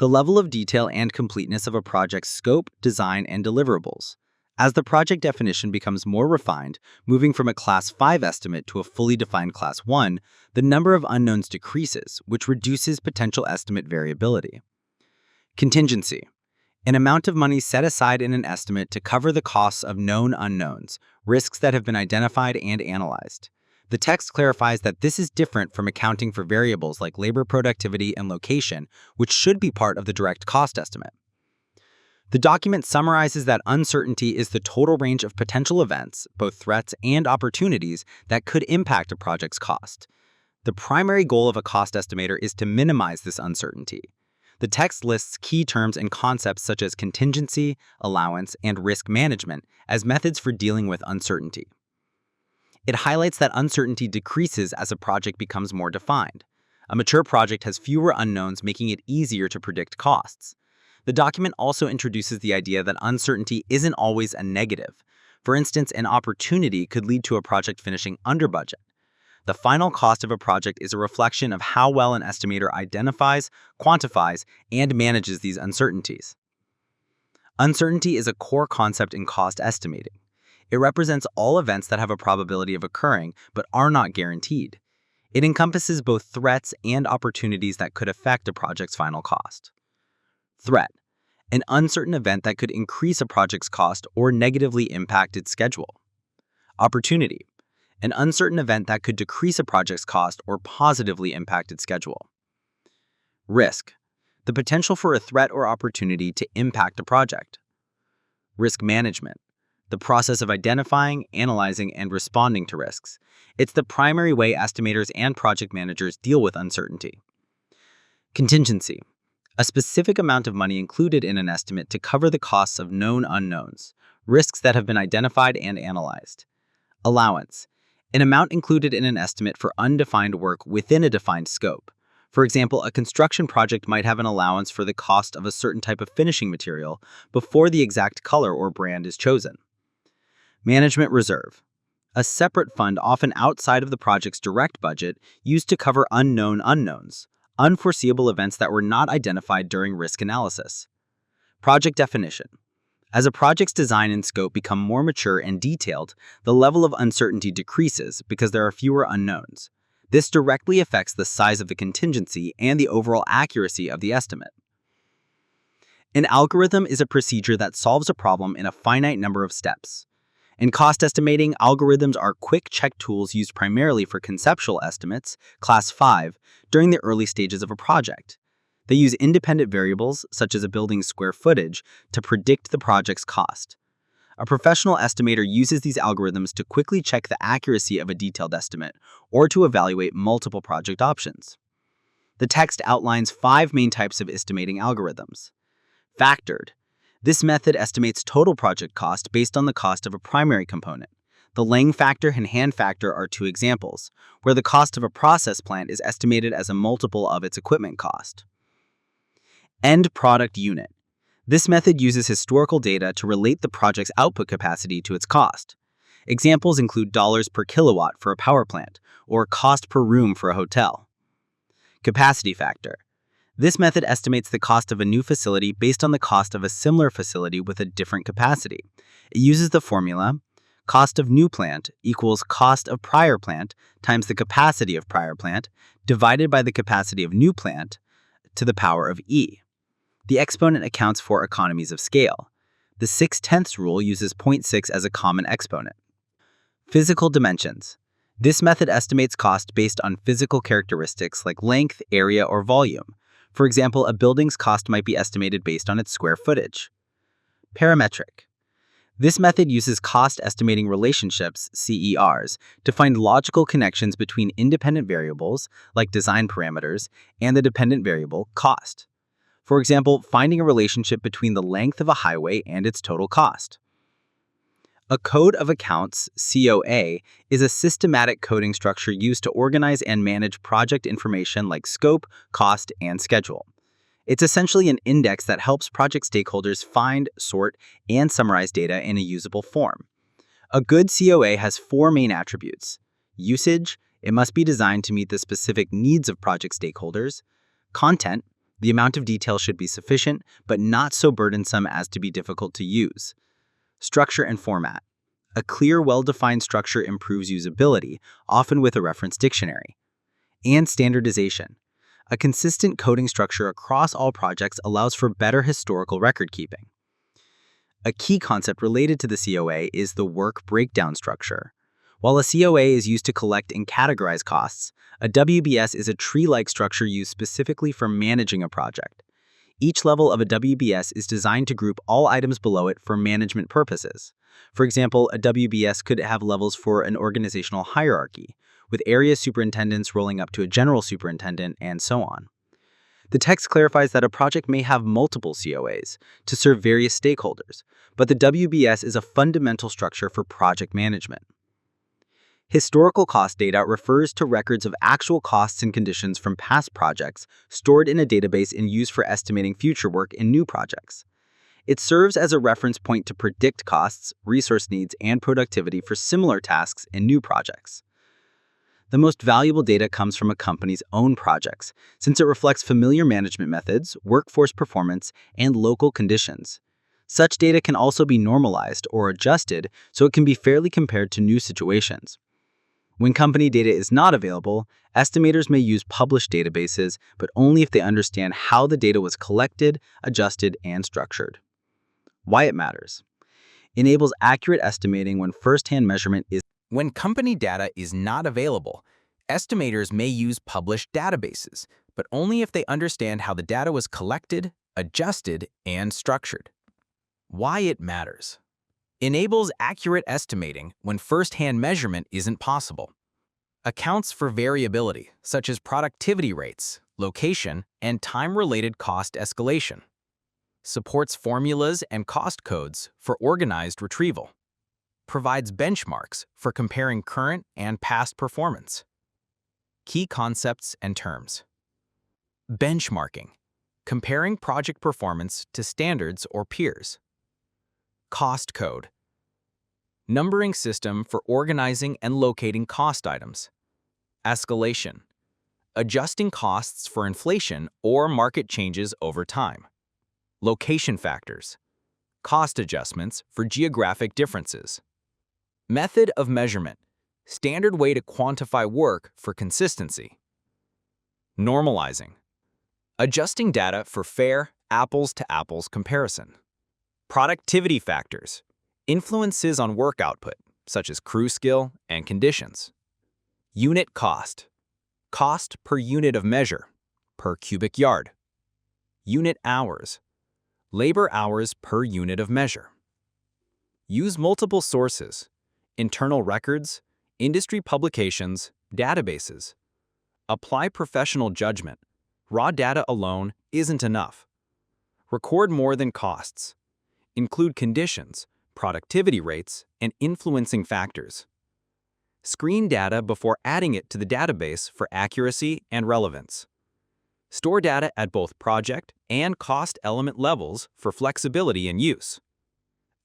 The level of detail and completeness of a project's scope, design, and deliverables. As the project definition becomes more refined, moving from a Class 5 estimate to a fully defined Class 1, the number of unknowns decreases, which reduces potential estimate variability. Contingency. An amount of money set aside in an estimate to cover the costs of known unknowns, risks that have been identified and analyzed. The text clarifies that this is different from accounting for variables like labor productivity and location, which should be part of the direct cost estimate. The document summarizes that uncertainty is the total range of potential events, both threats and opportunities, that could impact a project's cost. The primary goal of a cost estimator is to minimize this uncertainty. The text lists key terms and concepts such as contingency, allowance, and risk management as methods for dealing with uncertainty. It highlights that uncertainty decreases as a project becomes more defined. A mature project has fewer unknowns, making it easier to predict costs. The document also introduces the idea that uncertainty isn't always a negative. For instance, an opportunity could lead to a project finishing under budget. The final cost of a project is a reflection of how well an estimator identifies, quantifies, and manages these uncertainties. Uncertainty is a core concept in cost estimating. It represents all events that have a probability of occurring but are not guaranteed. It encompasses both threats and opportunities that could affect a project's final cost. Threat. An uncertain event that could increase a project's cost or negatively impact its schedule. Opportunity. An uncertain event that could decrease a project's cost or positively impact its schedule. Risk. The potential for a threat or opportunity to impact a project. Risk management. The process of identifying, analyzing, and responding to risks. It's the primary way estimators and project managers deal with uncertainty. Contingency. A specific amount of money included in an estimate to cover the costs of known unknowns, risks that have been identified and analyzed. Allowance. An amount included in an estimate for undefined work within a defined scope. For example, a construction project might have an allowance for the cost of a certain type of finishing material before the exact color or brand is chosen. Management reserve. A separate fund often outside of the project's direct budget used to cover unknown unknowns, unforeseeable events that were not identified during risk analysis. Project definition. As a project's design and scope become more mature and detailed, the level of uncertainty decreases because there are fewer unknowns. This directly affects the size of the contingency and the overall accuracy of the estimate. An algorithm is a procedure that solves a problem in a finite number of steps. In cost estimating, algorithms are quick check tools used primarily for conceptual estimates, Class 5, during the early stages of a project. They use independent variables, such as a building's square footage, to predict the project's cost. A professional estimator uses these algorithms to quickly check the accuracy of a detailed estimate or to evaluate multiple project options. The text outlines 5 main types of estimating algorithms. Factored. This method estimates total project cost based on the cost of a primary component. The Lang factor and hand factor are 2 examples, where the cost of a process plant is estimated as a multiple of its equipment cost. End product unit. This method uses historical data to relate the project's output capacity to its cost. Examples include dollars per kilowatt for a power plant or cost per room for a hotel. Capacity factor. This method estimates the cost of a new facility based on the cost of a similar facility with a different capacity. It uses the formula cost of new plant equals cost of prior plant times the capacity of prior plant divided by the capacity of new plant to the power of E. The exponent accounts for economies of scale. The 6/10 rule uses 0.6 as a common exponent. Physical dimensions. This method estimates cost based on physical characteristics like length, area, or volume. For example, a building's cost might be estimated based on its square footage. Parametric. This method uses cost estimating relationships, CERs, to find logical connections between independent variables, like design parameters, and the dependent variable, cost. For example, finding a relationship between the length of a highway and its total cost. A code of accounts, COA, is a systematic coding structure used to organize and manage project information like scope, cost, and schedule. It's essentially an index that helps project stakeholders find, sort, and summarize data in a usable form. A good COA has 4 main attributes. Usage, it must be designed to meet the specific needs of project stakeholders. Content, The amount of detail should be sufficient, but not so burdensome as to be difficult to use. Structure and format. A clear, well-defined structure improves usability, often with a reference dictionary. And standardization. A consistent coding structure across all projects allows for better historical record-keeping. A key concept related to the COA is the work breakdown structure. While a COA is used to collect and categorize costs, a WBS is a tree-like structure used specifically for managing a project. Each level of a WBS is designed to group all items below it for management purposes. For example, a WBS could have levels for an organizational hierarchy, with area superintendents rolling up to a general superintendent, and so on. The text clarifies that a project may have multiple COAs to serve various stakeholders, but the WBS is a fundamental structure for project management. Historical cost data refers to records of actual costs and conditions from past projects stored in a database and used for estimating future work in new projects. It serves as a reference point to predict costs, resource needs, and productivity for similar tasks in new projects. The most valuable data comes from a company's own projects, since it reflects familiar management methods, workforce performance, and local conditions. Such data can also be normalized or adjusted so it can be fairly compared to new situations. When company data is not available, estimators may use published databases, but only if they understand how the data was collected, adjusted, and structured. Why it matters. Enables accurate estimating when first-hand measurement is. When company data is not available, estimators may use published databases, but only if they understand how the data was collected, adjusted, and structured. Why it matters. Enables accurate estimating when first-hand measurement isn't possible. Accounts for variability, such as productivity rates, location, and time-related cost escalation. Supports formulas and cost codes for organized retrieval. Provides benchmarks for comparing current and past performance. Key concepts and terms. Benchmarking. Comparing project performance to standards or peers. Cost code. Numbering system for organizing and locating cost items. Escalation. Adjusting costs for inflation or market changes over time. Location factors. Cost adjustments for geographic differences. Method of measurement. Standard way to quantify work for consistency. Normalizing. Adjusting data for fair apples-to-apples comparison. Productivity factors. Influences on work output, such as crew skill and conditions. Unit cost. Cost per unit of measure, per cubic yard. Unit hours. Labor hours per unit of measure. Use multiple sources. Internal records, industry publications, databases. Apply professional judgment. Raw data alone isn't enough. Record more than costs. Include conditions, productivity rates, and influencing factors. Screen data before adding it to the database for accuracy and relevance. Store data at both project and cost element levels for flexibility in use.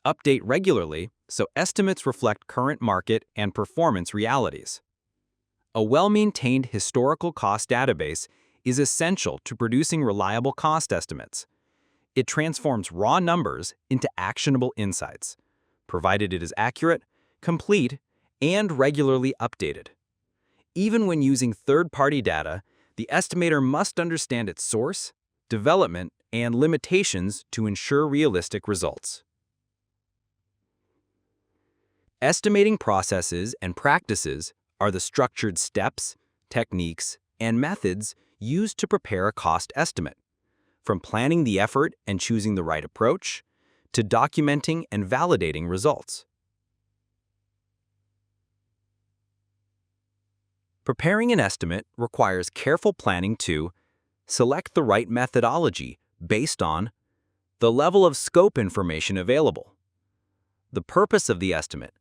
Update regularly so estimates reflect current market and performance realities. A well-maintained historical cost database is essential to producing reliable cost estimates. It transforms raw numbers into actionable insights, provided it is accurate, complete, and regularly updated. Even when using third-party data, the estimator must understand its source, development, and limitations to ensure realistic results. Estimating processes and practices are the structured steps, techniques, and methods used to prepare a cost estimate, from planning the effort and choosing the right approach, to documenting and validating results. Preparing an estimate requires careful planning to select the right methodology based on the level of scope information available, the purpose of the estimate,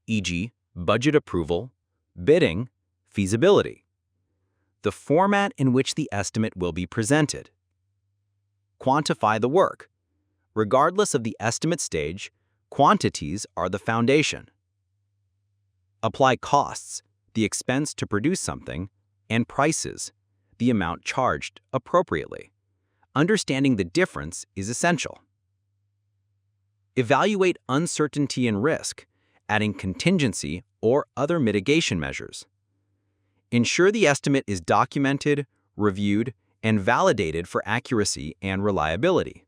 e.g., budget approval, bidding, feasibility, the format in which the estimate will be presented, quantify the work. Regardless of the estimate stage, quantities are the foundation. Apply costs, the expense to produce something, and prices, the amount charged appropriately. Understanding the difference is essential. Evaluate uncertainty and risk, adding contingency or other mitigation measures. Ensure the estimate is documented, reviewed, and validated for accuracy and reliability.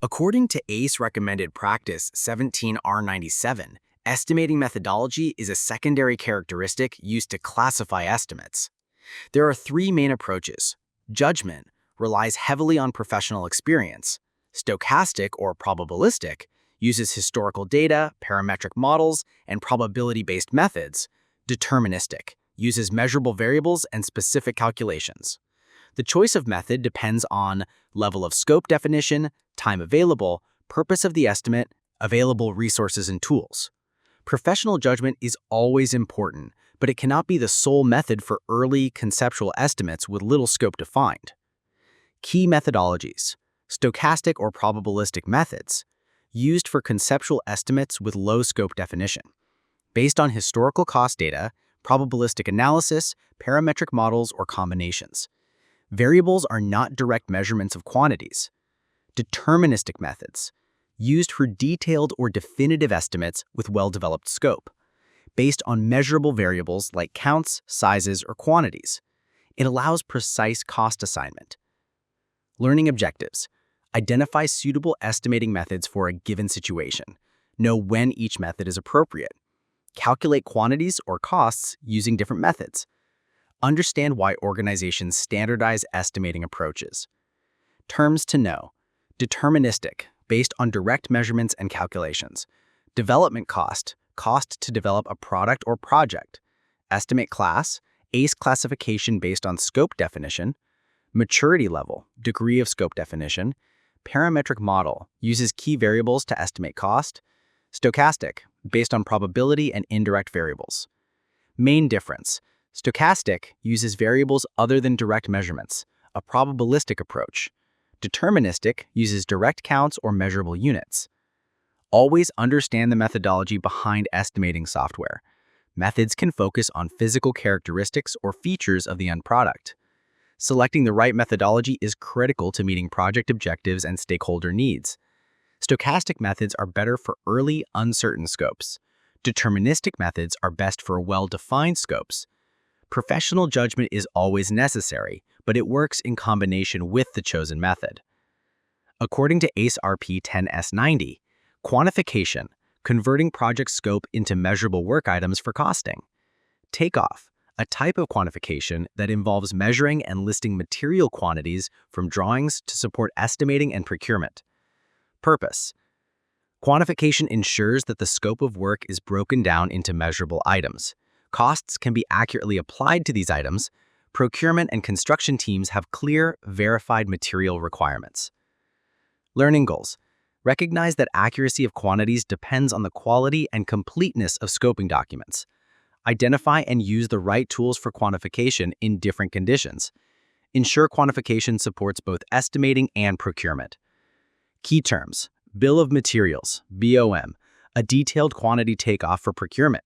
According to ACE Recommended Practice 17R97, estimating methodology is a secondary characteristic used to classify estimates. There are three main approaches. Judgment relies heavily on professional experience. Stochastic or probabilistic uses historical data, parametric models, and probability-based methods. Deterministic uses measurable variables and specific calculations. The choice of method depends on level of scope definition, time available, purpose of the estimate, available resources and tools. Professional judgment is always important, but it cannot be the sole method for early conceptual estimates with little scope defined. Key methodologies: stochastic or probabilistic methods, used for conceptual estimates with low scope definition. Based on historical cost data, probabilistic analysis, parametric models, or combinations. Variables are not direct measurements of quantities. Deterministic methods, used for detailed or definitive estimates with well-developed scope, based on measurable variables like counts, sizes, or quantities. It allows precise cost assignment. Learning objectives: identify suitable estimating methods for a given situation. Know when each method is appropriate. Calculate quantities or costs using different methods. Understand why organizations standardize estimating approaches. Terms to know: deterministic, based on direct measurements and calculations. Development cost, cost to develop a product or project. Estimate class, ACE classification based on scope definition. Maturity level, degree of scope definition. Parametric model, uses key variables to estimate cost. Stochastic, based on probability and indirect variables. Main difference: stochastic uses variables other than direct measurements, a probabilistic approach. Deterministic uses direct counts or measurable units. Always understand the methodology behind estimating software. Methods can focus on physical characteristics or features of the end product. Selecting the right methodology is critical to meeting project objectives and stakeholder needs. Stochastic methods are better for early, uncertain scopes. Deterministic methods are best for well-defined scopes. Professional judgment is always necessary, but it works in combination with the chosen method. According to ACE RP 10S90, quantification, converting project scope into measurable work items for costing. Takeoff, a type of quantification that involves measuring and listing material quantities from drawings to support estimating and procurement. Purpose, quantification ensures that the scope of work is broken down into measurable items. Costs can be accurately applied to these items. Procurement and construction teams have clear, verified material requirements. Learning goals: recognize that accuracy of quantities depends on the quality and completeness of scoping documents. Identify and use the right tools for quantification in different conditions. Ensure quantification supports both estimating and procurement. Key terms: Bill of Materials, BOM, a detailed quantity takeoff for procurement.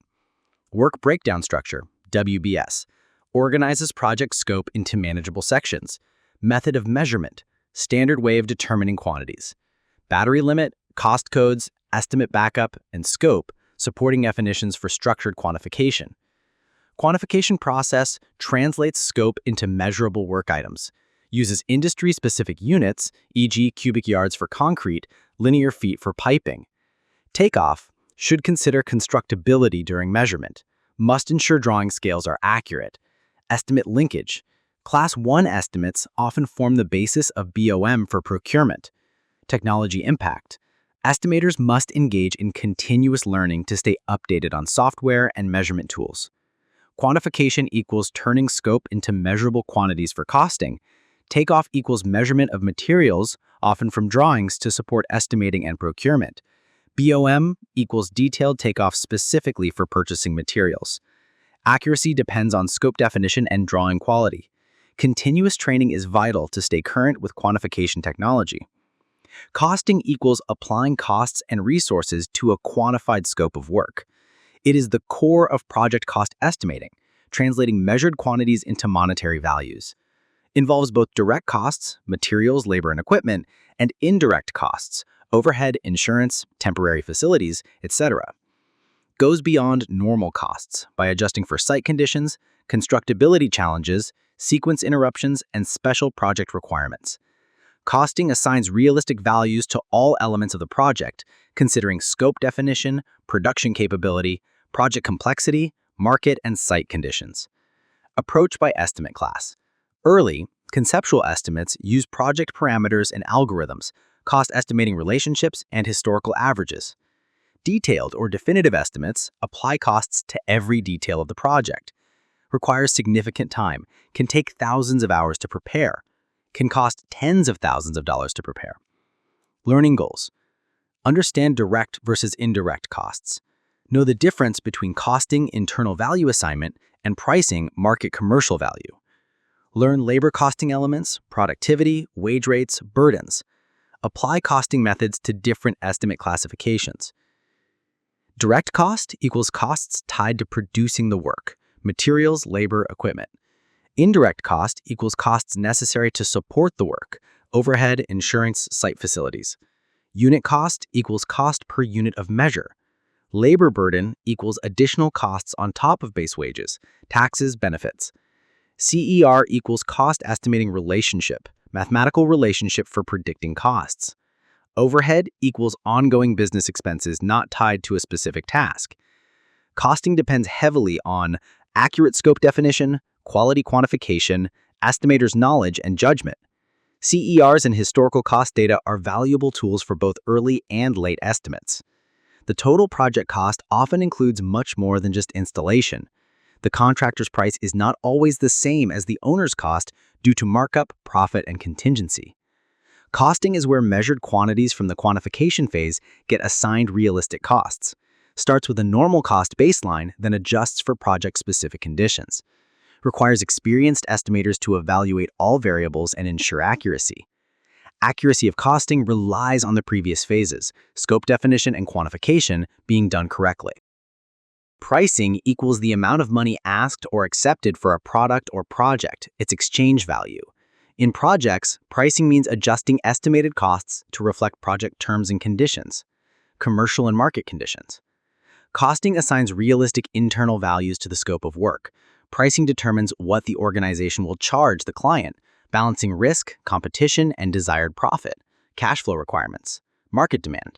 Work Breakdown Structure, WBS, organizes project scope into manageable sections. Method of Measurement, standard way of determining quantities. Battery limit, cost codes, estimate backup, and scope supporting definitions for structured quantification. Quantification process translates scope into measurable work items, uses industry-specific units, e.g. cubic yards for concrete, linear feet for piping. Takeoff should consider constructability during measurement, must ensure drawing scales are accurate. Estimate linkage. Class 1 estimates often form the basis of BOM for procurement. Technology impact. Estimators must engage in continuous learning to stay updated on software and measurement tools. Quantification equals turning scope into measurable quantities for costing. Takeoff equals measurement of materials, often from drawings, to support estimating and procurement. BOM equals detailed takeoff specifically for purchasing materials. Accuracy depends on scope definition and drawing quality. Continuous training is vital to stay current with quantification technology. Costing equals applying costs and resources to a quantified scope of work. It is the core of project cost estimating, translating measured quantities into monetary values. Involves both direct costs, materials, labor, and equipment, and indirect costs, overhead, insurance, temporary facilities, etc. Goes beyond normal costs by adjusting for site conditions, constructability challenges, sequence interruptions, and special project requirements. Costing assigns realistic values to all elements of the project, considering scope definition, production capability, project complexity, market, and site conditions. Approach by estimate class. Early, conceptual estimates use project parameters and algorithms, cost estimating relationships, and historical averages. Detailed or definitive estimates apply costs to every detail of the project. Requires significant time, can take thousands of hours to prepare, can cost tens of thousands of dollars to prepare. Learning goals. Understand direct versus indirect costs. Know the difference between costing internal value assignment and pricing market commercial value. Learn labor costing elements, productivity, wage rates, burdens. Apply costing methods to different estimate classifications. Direct cost equals costs tied to producing the work, materials, labor, equipment. Indirect cost equals costs necessary to support the work, overhead, insurance, site facilities. Unit cost equals cost per unit of measure. Labor burden equals additional costs on top of base wages, taxes, benefits. CER equals cost estimating relationship, mathematical relationship for predicting costs. Overhead equals ongoing business expenses not tied to a specific task. Costing depends heavily on accurate scope definition, quality quantification, estimators' knowledge and judgment. CERs and historical cost data are valuable tools for both early and late estimates. The total project cost often includes much more than just installation. The contractor's price is not always the same as the owner's cost due to markup, profit, and contingency. Costing is where measured quantities from the quantification phase get assigned realistic costs. Starts with a normal cost baseline, then adjusts for project-specific conditions. Requires experienced estimators to evaluate all variables and ensure accuracy. Accuracy of costing relies on the previous phases, scope definition and quantification, being done correctly. Pricing equals the amount of money asked or accepted for a product or project, its exchange value. In projects, pricing means adjusting estimated costs to reflect project terms and conditions, commercial and market conditions. Costing assigns realistic internal values to the scope of work. Pricing determines what the organization will charge the client, balancing risk, competition, and desired profit, cash flow requirements, market demand.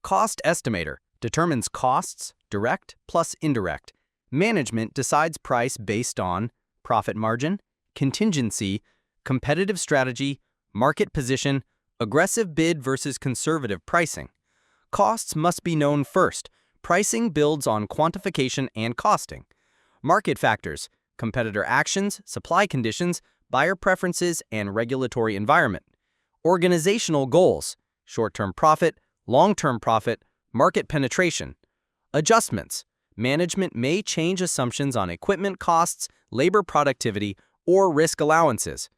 Cost estimator determines costs, direct plus indirect. Management decides price based on profit margin, contingency, competitive strategy, market position, aggressive bid versus conservative pricing. Costs must be known first. Pricing builds on quantification and costing. Market factors, competitor actions, supply conditions, buyer preferences, and regulatory environment. Organizational goals, short-term profit, long-term profit, market penetration. Adjustments, management may change assumptions on equipment costs, labor productivity, or risk allowances.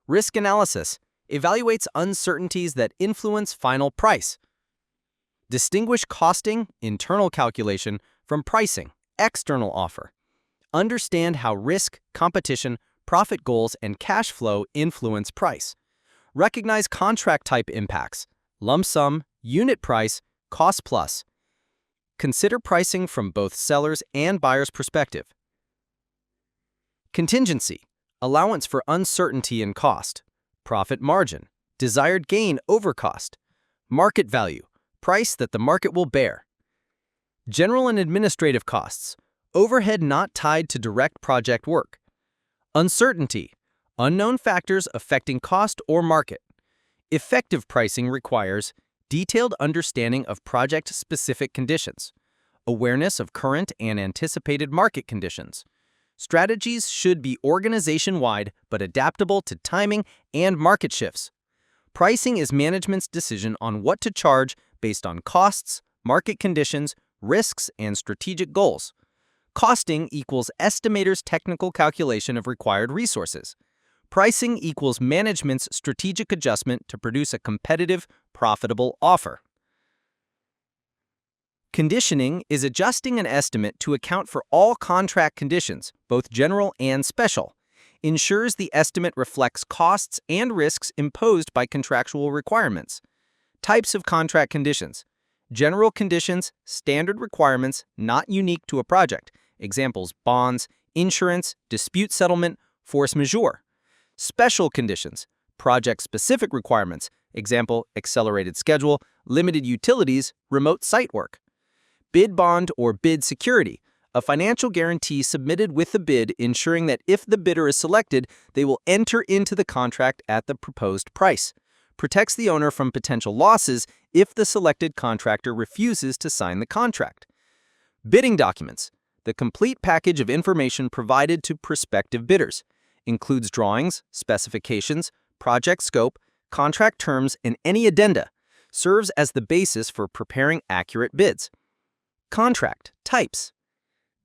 Risk analysis, evaluates uncertainties that influence final price. Distinguish costing, internal calculation, from pricing, external offer. Understand how risk, competition, profit goals, and cash flow influence price. Recognize contract type impacts, lump sum, unit price, cost plus. Consider pricing from both seller's and buyer's perspective. Contingency, allowance for uncertainty in cost. Profit margin, desired gain over cost. Market value, price that the market will bear. General and administrative costs, overhead not tied to direct project work. Uncertainty, unknown factors affecting cost or market. Effective pricing requires detailed understanding of project-specific conditions, awareness of current and anticipated market conditions. Strategies should be organization-wide but adaptable to timing and market shifts. Pricing is management's decision on what to charge based on costs, market conditions, risks, and strategic goals. Costing equals estimator's technical calculation of required resources. Pricing equals management's strategic adjustment to produce a competitive, profitable offer. Conditioning is adjusting an estimate to account for all contract conditions, both general and special. Ensures the estimate reflects costs and risks imposed by contractual requirements. Types of contract conditions. General conditions, standard requirements not unique to a project. Examples: bonds, insurance, dispute settlement, force majeure. Special conditions, project-specific requirements. Example: accelerated schedule, limited utilities, remote site work. Bid bond or bid security, a financial guarantee submitted with the bid ensuring that if the bidder is selected, they will enter into the contract at the proposed price. Protects the owner from potential losses if the selected contractor refuses to sign the contract. Bidding documents, the complete package of information provided to prospective bidders. Includes drawings, specifications, project scope, contract terms, and any addenda. Serves as the basis for preparing accurate bids. Contract types.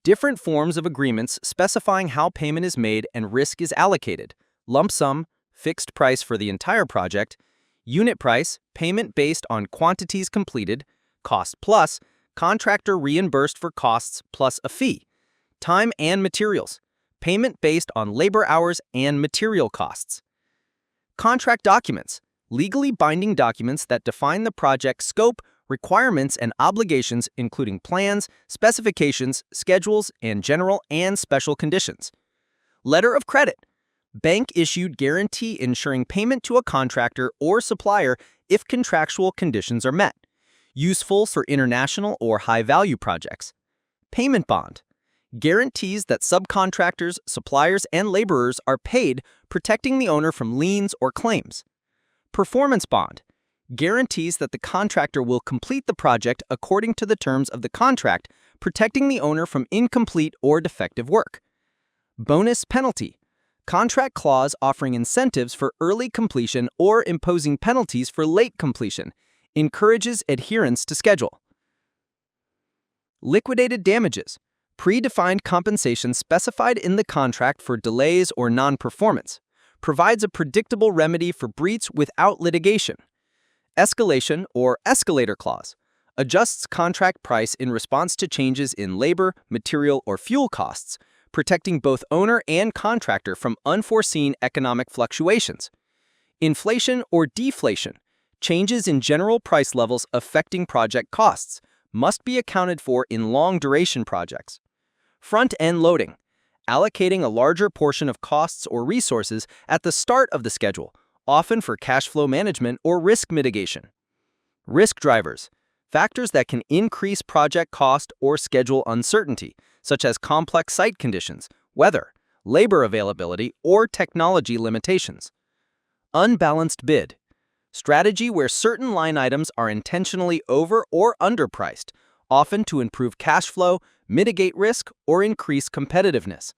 Different forms of agreements specifying how payment is made and risk is allocated. Lump sum, fixed price for the entire project. Unit price, payment based on quantities completed. Cost plus, contractor reimbursed for costs plus a fee. Time and materials, payment based on labor hours and material costs. Contract documents, legally binding documents that define the project scope, requirements, and obligations, including plans, specifications, schedules, and general and special conditions. Letter of credit, bank-issued guarantee ensuring payment to a contractor or supplier if contractual conditions are met. Useful for international or high-value projects. Payment bond, guarantees that subcontractors, suppliers, and laborers are paid, protecting the owner from liens or claims. Performance bond, guarantees that the contractor will complete the project according to the terms of the contract, protecting the owner from incomplete or defective work. Bonus penalty, contract clause offering incentives for early completion or imposing penalties for late completion, encourages adherence to schedule. Liquidated damages, predefined compensation specified in the contract for delays or non-performance, provides a predictable remedy for breach without litigation. Escalation or escalator clause, adjusts contract price in response to changes in labor, material, or fuel costs, protecting both owner and contractor from unforeseen economic fluctuations. Inflation or deflation, changes in general price levels affecting project costs, must be accounted for in long-duration projects. Front-end loading, allocating a larger portion of costs or resources at the start of the schedule, often for cash flow management or risk mitigation. Risk drivers, factors that can increase project cost or schedule uncertainty, such as complex site conditions, weather, labor availability, or technology limitations. Unbalanced bid, strategy where certain line items are intentionally over or underpriced, often to improve cash flow, mitigate risk, or increase competitiveness.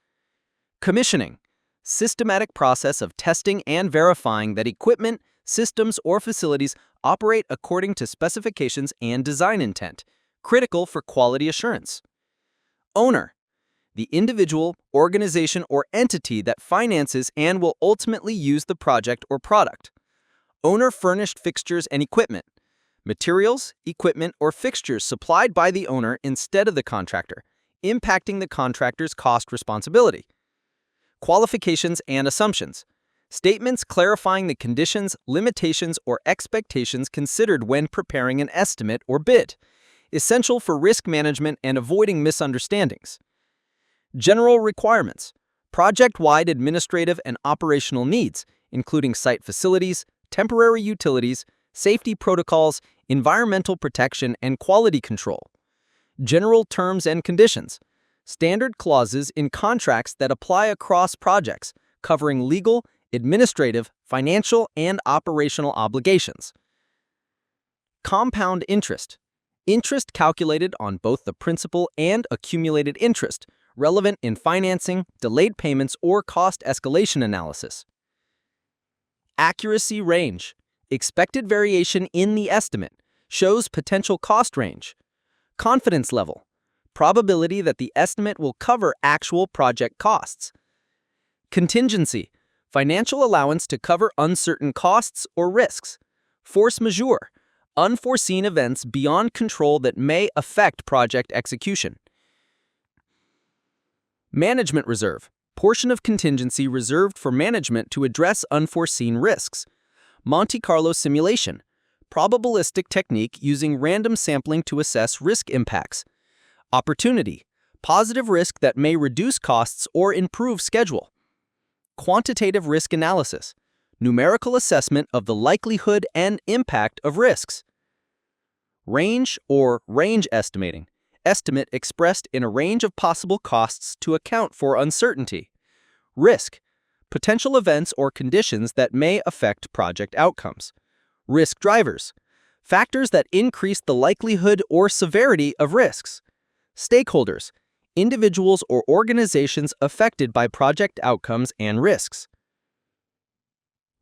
Commissioning, systematic process of testing and verifying that equipment, systems, or facilities operate according to specifications and design intent, critical for quality assurance. Owner, the individual, organization, or entity that finances and will ultimately use the project or product. Owner-furnished fixtures and equipment, materials, equipment, or fixtures supplied by the owner instead of the contractor, impacting the contractor's cost responsibility. Qualifications and assumptions, statements clarifying the conditions, limitations, or expectations considered when preparing an estimate or bid. essential for risk management and avoiding misunderstandings. General requirements, project-wide administrative and operational needs, including site facilities, temporary utilities, safety protocols, environmental protection, and quality control. General terms and conditions, standard clauses in contracts that apply across projects, covering legal, administrative, financial, and operational obligations. Compound interest, interest calculated on both the principal and accumulated interest, relevant in financing, delayed payments, or cost escalation analysis. Accuracy range, expected variation in the estimate, shows potential cost range. Confidence level, probability that the estimate will cover actual project costs. Contingency, financial allowance to cover uncertain costs or risks. Force majeure, unforeseen events beyond control that may affect project execution. Management reserve, portion of contingency reserved for management to address unforeseen risks. Monte Carlo simulation, probabilistic technique using random sampling to assess risk impacts. Opportunity, positive risk that may reduce costs or improve schedule. Quantitative risk analysis, numerical assessment of the likelihood and impact of risks. Range or range estimating, estimate expressed in a range of possible costs to account for uncertainty. Risk, potential events or conditions that may affect project outcomes. Risk drivers, factors that increase the likelihood or severity of risks. Stakeholders, individuals or organizations affected by project outcomes and risks.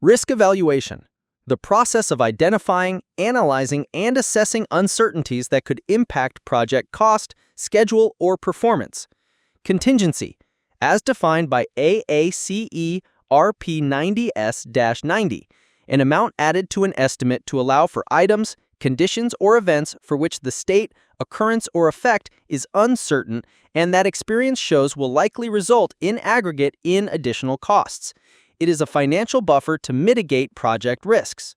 Risk evaluation, the process of identifying, analyzing, and assessing uncertainties that could impact project cost, schedule, or performance. Contingency, as defined by AACE RP 90S-90, an amount added to an estimate to allow for items, conditions, or events for which the state, occurrence, or effect is uncertain and that experience shows will likely result in aggregate in additional costs. It is a financial buffer to mitigate project risks.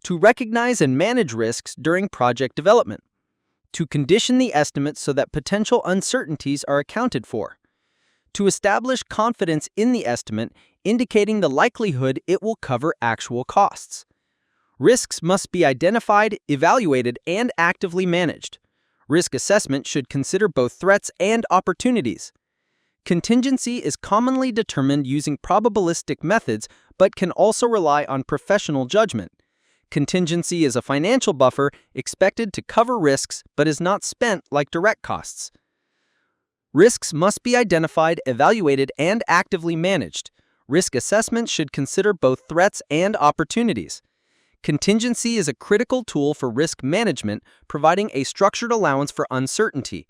To recognize and manage risks during project development. To condition the estimate so that potential uncertainties are accounted for. To establish confidence in the estimate, indicating the likelihood it will cover actual costs. Risks must be identified, evaluated, and actively managed. Risk assessment should consider both threats and opportunities. Contingency is commonly determined using probabilistic methods but can also rely on professional judgment. Contingency is a financial buffer expected to cover risks but is not spent like direct costs. Risks must be identified, evaluated, and actively managed. Risk assessment should consider both threats and opportunities. Contingency is a critical tool for risk management, providing a structured allowance for uncertainty.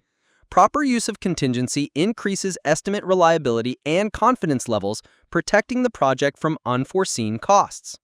Proper use of contingency increases estimate reliability and confidence levels, protecting the project from unforeseen costs.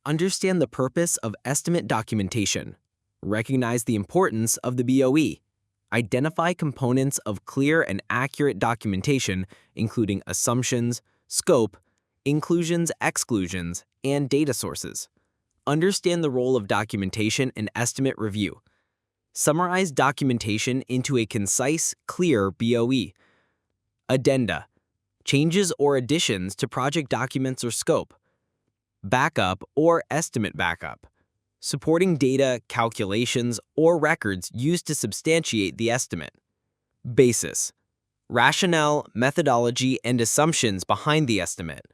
Understand the purpose of estimate documentation. Recognize the importance of the BOE. Identify components of clear and accurate documentation, including assumptions, scope, inclusions, exclusions, and data sources. Understand the role of documentation in estimate review. Summarize documentation into a concise, clear BOE. Addenda. Changes or additions to project documents or scope. Backup or estimate backup. Supporting data, calculations, or records used to substantiate the estimate. Basis. Rationale, methodology, and assumptions behind the estimate.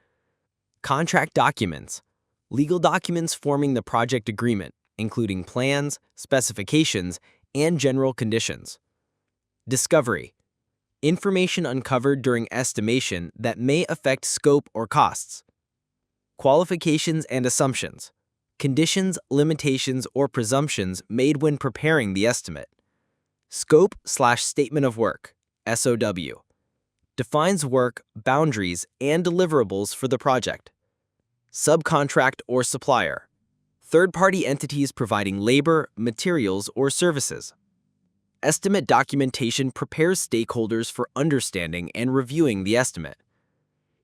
Contract documents. Legal documents forming the project agreement, including plans, specifications, and general conditions. Discovery. Information uncovered during estimation that may affect scope or costs. Qualifications and assumptions. Conditions, limitations, or presumptions made when preparing the estimate. Scope/Statement of Work, SOW. Defines work, boundaries, and deliverables for the project. Subcontract or supplier. Third-party entities providing labor, materials, or services. Estimate documentation prepares stakeholders for understanding and reviewing the estimate.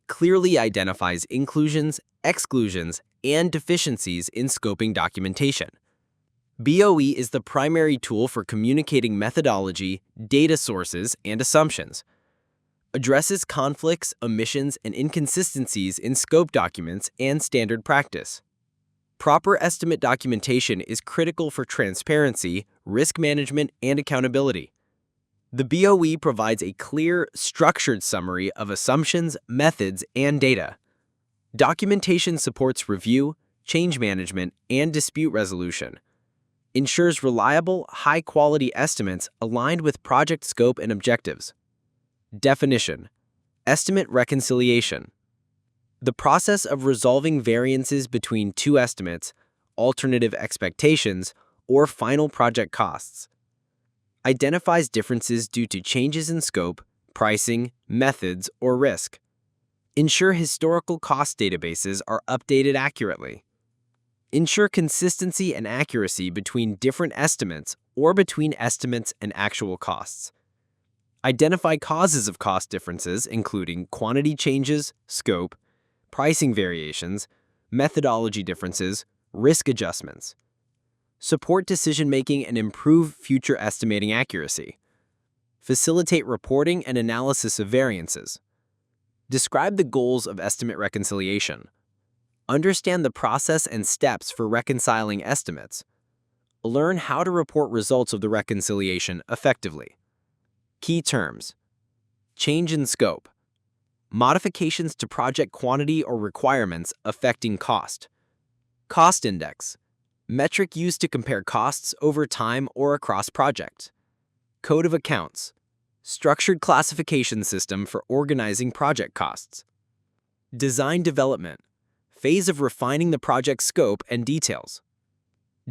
Clearly identifies inclusions, exclusions, and deficiencies in scoping documentation. BOE is the primary tool for communicating methodology, data sources, and assumptions. Addresses conflicts, omissions, and inconsistencies in scope documents and standard practice. Proper estimate documentation is critical for transparency, risk management, and accountability. The BOE provides a clear, structured summary of assumptions, methods, and data. Documentation supports review, change management, and dispute resolution. Ensures reliable, high-quality estimates aligned with project scope and objectives. Definition: Estimate reconciliation. The process of resolving variances between two estimates, alternative expectations, or final project costs. Identifies differences due to changes in scope, pricing, methods, or risk. Ensure historical cost databases are updated accurately. Ensure consistency and accuracy between different estimates or between estimates and actual costs. Identify causes of cost differences, including quantity changes, scope, pricing variations, methodology differences, risk adjustments. Support decision-making and improve future estimating accuracy. Facilitate reporting and analysis of variances. Describe the goals of estimate reconciliation. Understand the process and steps for reconciling estimates. Learn how to report results of the reconciliation effectively. Key terms: change in scope. Modifications to project quantity or requirements affecting cost. Cost index. Metric used to compare costs over time or across projects. Code of accounts. Structured classification system for organizing project costs. Design development. Phase of refining the project scope and details.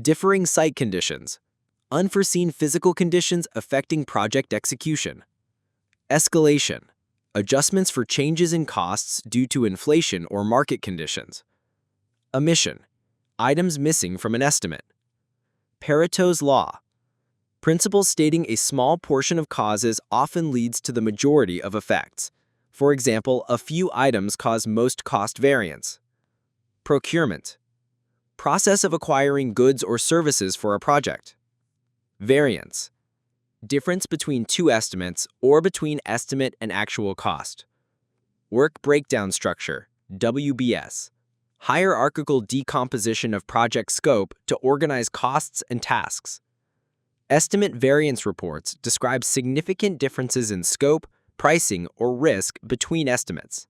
Differing site conditions. Unforeseen physical conditions affecting project execution. Escalation. Adjustments for changes in costs due to inflation or market conditions. Omission. Items missing from an estimate. Pareto's Law. Principle stating a small portion of causes often leads to the majority of effects. For example, a few items cause most cost variance. Procurement. Process of acquiring goods or services for a project. Variance. Difference between two estimates or between estimate and actual cost. Work breakdown structure, WBS. Hierarchical decomposition of project scope to organize costs and tasks. Estimate variance reports describe significant differences in scope, pricing, or risk between estimates.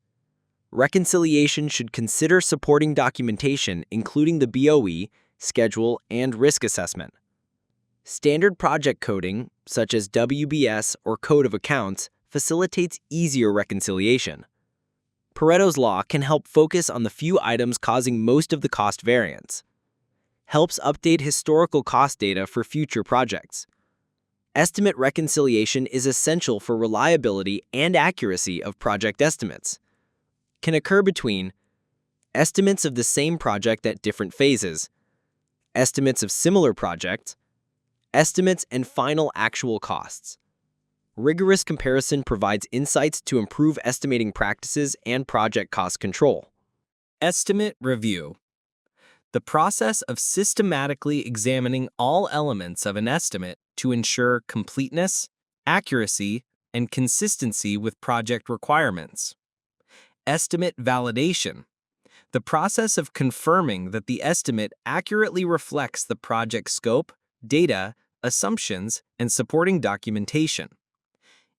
Reconciliation should consider supporting documentation including the BOE, schedule, and risk assessment. Standard project coding, such as WBS or Code of Accounts, facilitates easier reconciliation. Pareto's Law can help focus on the few items causing most of the cost variance. Helps update historical cost data for future projects. Estimate reconciliation is essential for reliability and accuracy of project estimates. Can occur between estimates of the same project at different phases, estimates of similar projects, estimates, and final actual costs. Rigorous comparison provides insights to improve estimating practices and project cost control. Estimate review. The process of systematically examining all elements of an estimate to ensure completeness, accuracy, and consistency with project requirements. Estimate validation. The process of confirming that the estimate accurately reflects the project scope, data, assumptions, and supporting documentation.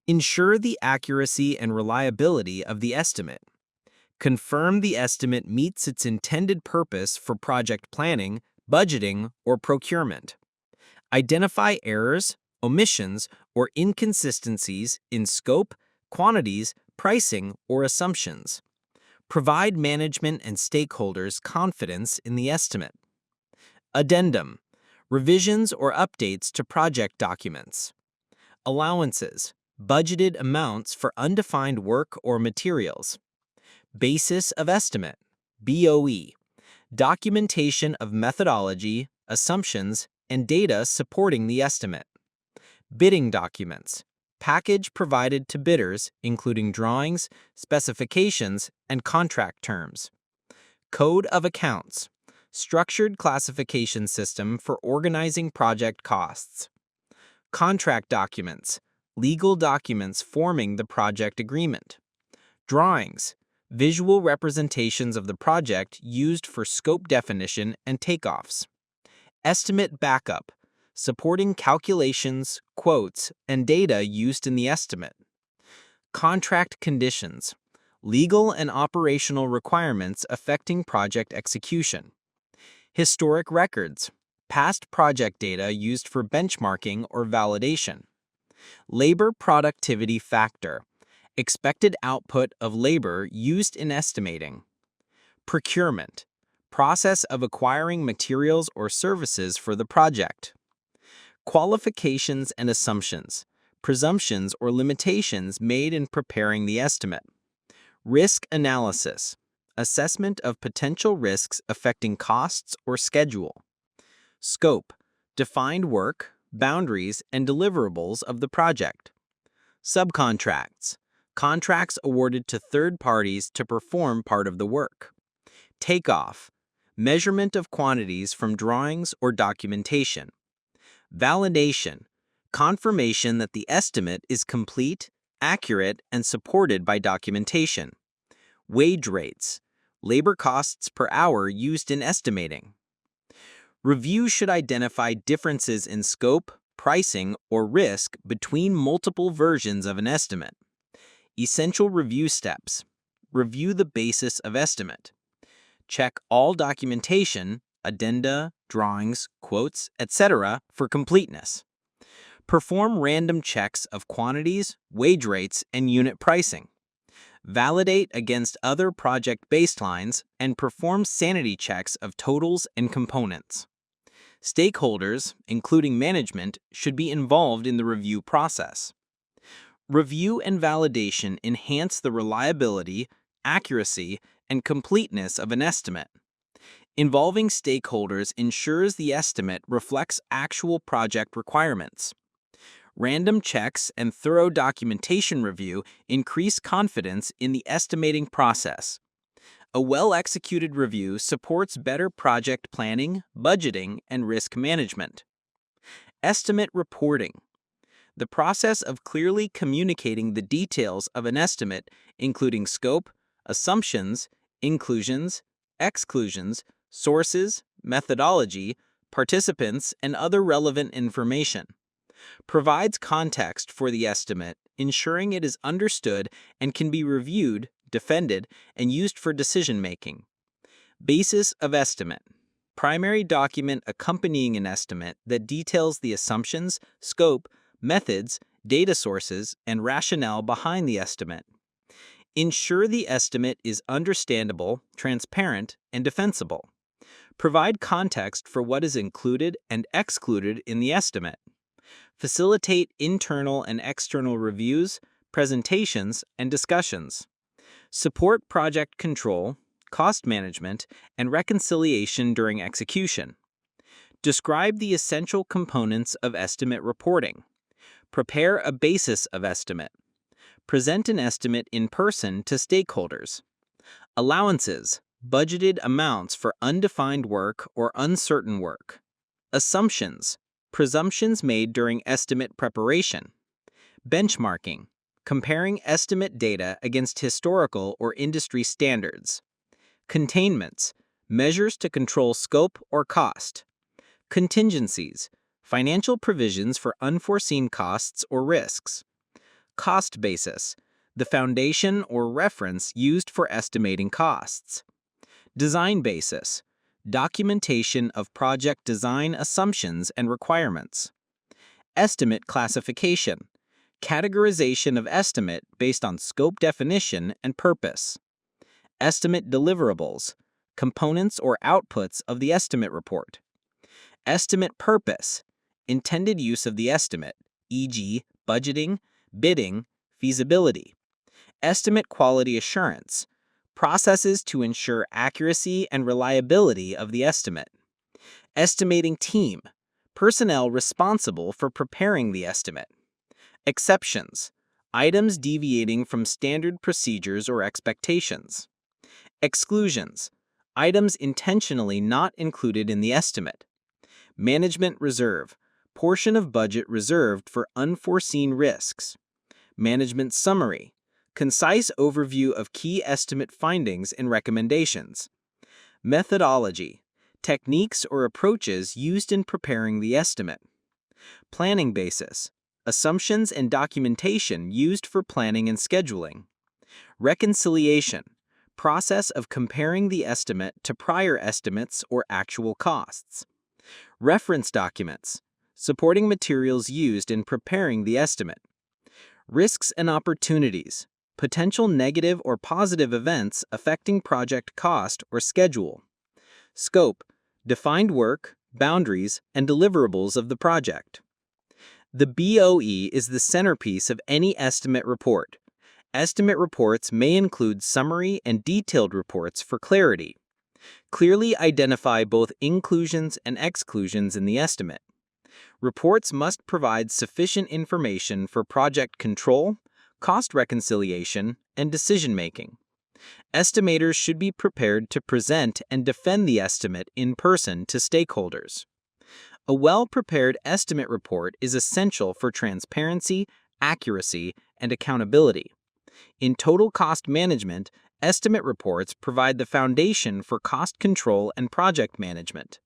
Ensure the accuracy and reliability of the estimate. Confirm the estimate meets its intended purpose for project planning, budgeting, or procurement. Identify errors, omissions, or inconsistencies in scope, quantities, pricing, or assumptions. Provide management and stakeholders confidence in the estimate. Addendum. Revisions or updates to project documents. Allowances. Budgeted amounts for undefined work or materials. Basis of estimate, BOE. Documentation of methodology, assumptions, and data supporting the estimate. Bidding documents. Package provided to bidders, including drawings, specifications, and contract terms. Code of accounts. Structured classification system for organizing project costs. Contract documents. Legal documents forming the project agreement. Drawings. Visual representations of the project used for scope definition and takeoffs. Estimate backup. Supporting calculations, quotes, and data used in the estimate. Contract conditions. Legal and operational requirements affecting project execution. Historic records. Past project data used for benchmarking or validation. Labor productivity factor. Expected output of labor used in estimating. Procurement. Process of acquiring materials or services for the project. Qualifications and assumptions. Presumptions or limitations made in preparing the estimate. Risk analysis. Assessment of potential risks affecting costs or schedule. Scope. Defined work, boundaries, and deliverables of the project. Subcontracts. Contracts awarded to third parties to perform part of the work. Takeoff. Measurement of quantities from drawings or documentation. Validation. Confirmation that the estimate is complete, accurate, and supported by documentation. Wage rates. Labor costs per hour used in estimating. Review should identify differences in scope, pricing, or risk between multiple versions of an estimate. Essential review steps. Review the basis of estimate. Check all documentation, addenda, drawings, quotes, etc. for completeness. Perform random checks of quantities, wage rates, and unit pricing. Validate against other project baselines and perform sanity checks of totals and components. Stakeholders, including management, should be involved in the review process. Review and validation enhance the reliability, accuracy, and completeness of an estimate. Involving stakeholders ensures the estimate reflects actual project requirements. Random checks and thorough documentation review increase confidence in the estimating process. A well-executed review supports better project planning, budgeting, and risk management. Estimate reporting. The process of clearly communicating the details of an estimate, including scope, assumptions, inclusions, exclusions, sources, methodology, participants, and other relevant information. Provides context for the estimate, ensuring it is understood and can be reviewed, defended, and used for decision-making. Basis of estimate. Primary document accompanying an estimate that details the assumptions, scope, methods, data sources, and rationale behind the estimate. Ensure the estimate is understandable, transparent, and defensible. Provide context for what is included and excluded in the estimate. Facilitate internal and external reviews, presentations, and discussions. Support project control, cost management, and reconciliation during execution. Describe the essential components of estimate reporting. Prepare a basis of estimate. Present an estimate in person to stakeholders. Allowances, budgeted amounts for undefined work or uncertain work. Assumptions, presumptions made during estimate preparation. Benchmarking, comparing estimate data against historical or industry standards. Containments, measures to control scope or cost. Contingencies, financial provisions for unforeseen costs or risks. Cost basis, the foundation or reference used for estimating costs. Design basis, documentation of project design assumptions and requirements. Estimate classification, categorization of estimate based on scope definition and purpose. Estimate deliverables, components or outputs of the estimate report. Estimate purpose, intended use of the estimate, e.g., budgeting, bidding, feasibility. Estimate quality assurance, processes to ensure accuracy and reliability of the estimate. Estimating team, personnel responsible for preparing the estimate. Exceptions, items deviating from standard procedures or expectations. Exclusions, items intentionally not included in the estimate. Management reserve, portion of budget reserved for unforeseen risks. Management summary, concise overview of key estimate findings and recommendations. Methodology, techniques or approaches used in preparing the estimate. Planning basis, assumptions and documentation used for planning and scheduling. Reconciliation, process of comparing the estimate to prior estimates or actual costs. Reference documents, supporting materials used in preparing the estimate. Risks and opportunities, potential negative or positive events affecting project cost or schedule. Scope, defined work, boundaries, and deliverables of the project. The BOE is the centerpiece of any estimate report. Estimate reports may include summary and detailed reports for clarity. Clearly identify both inclusions and exclusions in the estimate. Reports must provide sufficient information for project control, cost reconciliation, and decision-making. Estimators should be prepared to present and defend the estimate in person to stakeholders. A well-prepared estimate report is essential for transparency, accuracy, and accountability. In total cost management, estimate reports provide the foundation for cost control and project management.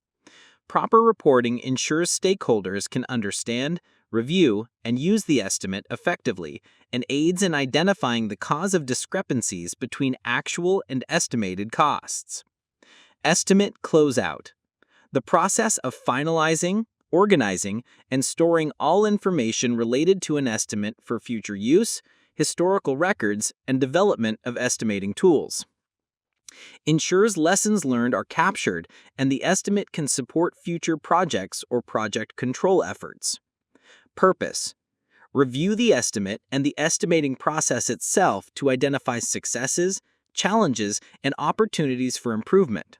Proper reporting ensures stakeholders can understand, review, and use the estimate effectively and aids in identifying the cause of discrepancies between actual and estimated costs. Estimate closeout, the process of finalizing, organizing, and storing all information related to an estimate for future use, historical records, and development of estimating tools. Ensures lessons learned are captured and the estimate can support future projects or project control efforts. Purpose. Review the estimate and the estimating process itself to identify successes, challenges, and opportunities for improvement.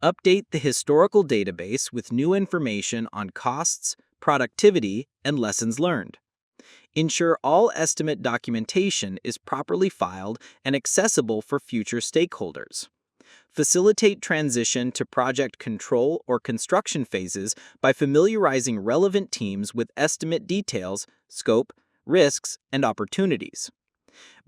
Update the historical database with new information on costs, productivity, and lessons learned. Ensure all estimate documentation is properly filed and accessible for future stakeholders. Facilitate transition to project control or construction phases by familiarizing relevant teams with estimate details, scope, risks, and opportunities.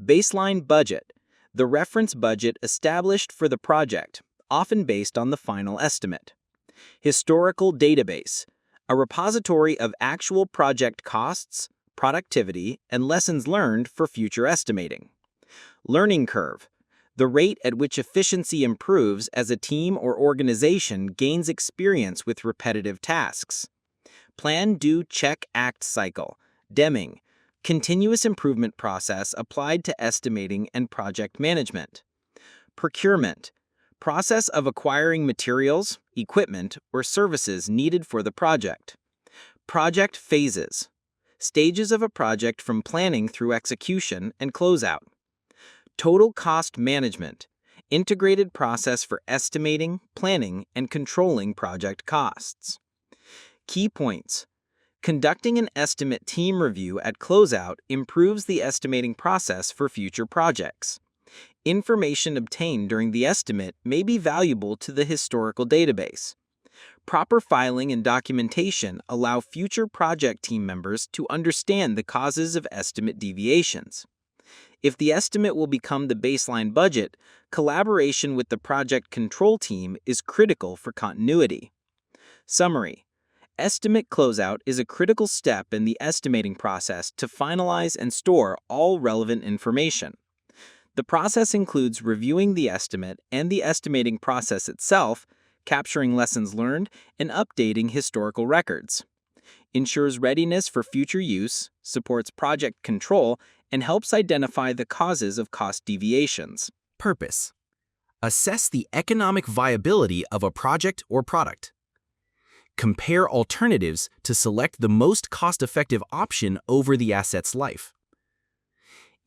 Baseline budget, the reference budget established for the project, often based on the final estimate. Historical database, a repository of actual project costs, productivity, and lessons learned for future estimating. Learning curve, the rate at which efficiency improves as a team or organization gains experience with repetitive tasks. Plan, do, check, act cycle, Deming, continuous improvement process applied to estimating and project management. Procurement, process of acquiring materials, equipment, or services needed for the project. Project phases, stages of a project from planning through execution and closeout. Total cost management, integrated process for estimating, planning, and controlling project costs. Key points. Conducting an estimate team review at closeout improves the estimating process for future projects. Information obtained during the estimate may be valuable to the historical database. Proper filing and documentation allow future project team members to understand the causes of estimate deviations. If the estimate will become the baseline budget, collaboration with the project control team is critical for continuity. Summary: estimate closeout is a critical step in the estimating process to finalize and store all relevant information. The process includes reviewing the estimate and the estimating process itself, capturing lessons learned, and updating historical records. Ensures readiness for future use, supports project control, and helps identify the causes of cost deviations. Purpose: assess the economic viability of a project or product. Compare alternatives to select the most cost-effective option over the asset's life.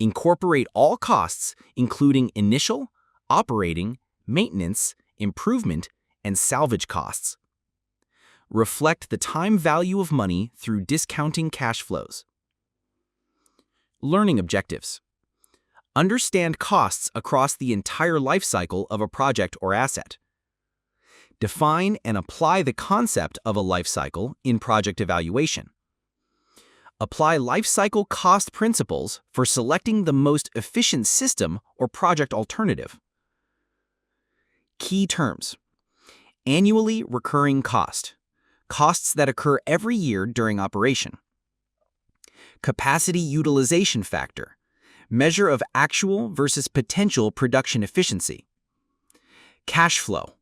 Incorporate all costs, including initial, operating, maintenance, improvement, and salvage costs. Reflect the time value of money through discounting cash flows. Learning objectives: understand costs across the entire life cycle of a project or asset. Define and apply the concept of a life cycle in project evaluation. Apply life cycle cost principles for selecting the most efficient system or project alternative. Key terms: annually recurring cost, costs that occur every year during operation. Capacity utilization factor, measure of actual versus potential production efficiency. Cash flow,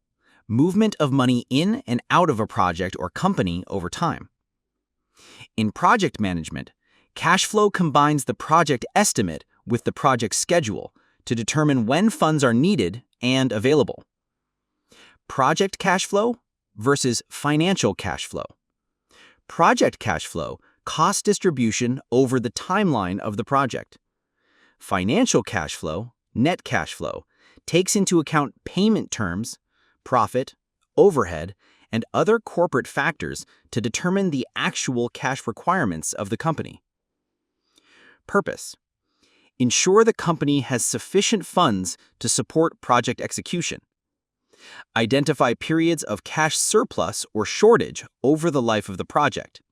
movement of money in and out of a project or company over time. In project management, cash flow combines the project estimate with the project schedule to determine when funds are needed and available. Project cash flow versus financial cash flow. Project cash flow, cost distribution over the timeline of the project. Financial cash flow, net cash flow, takes into account payment terms, profit, overhead, and other corporate factors to determine the actual cash requirements of the company. Purpose: ensure the company has sufficient funds to support project execution. Identify periods of cash surplus or shortage over the life of the project.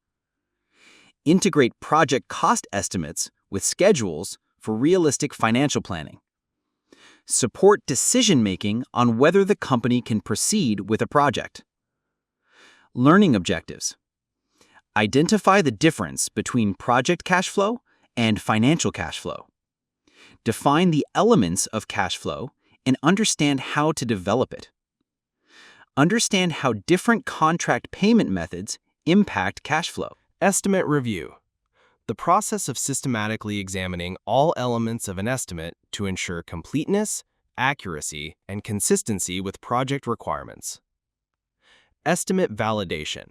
Integrate project cost estimates with schedules for realistic financial planning. Support decision-making on whether the company can proceed with a project. Learning objectives: identify the difference between project cash flow and financial cash flow. Define the elements of cash flow and understand how to develop it. Understand how different contract payment methods impact cash flow. Estimate review: the process of systematically examining all elements of an estimate to ensure completeness, accuracy, and consistency with project requirements. Estimate validation: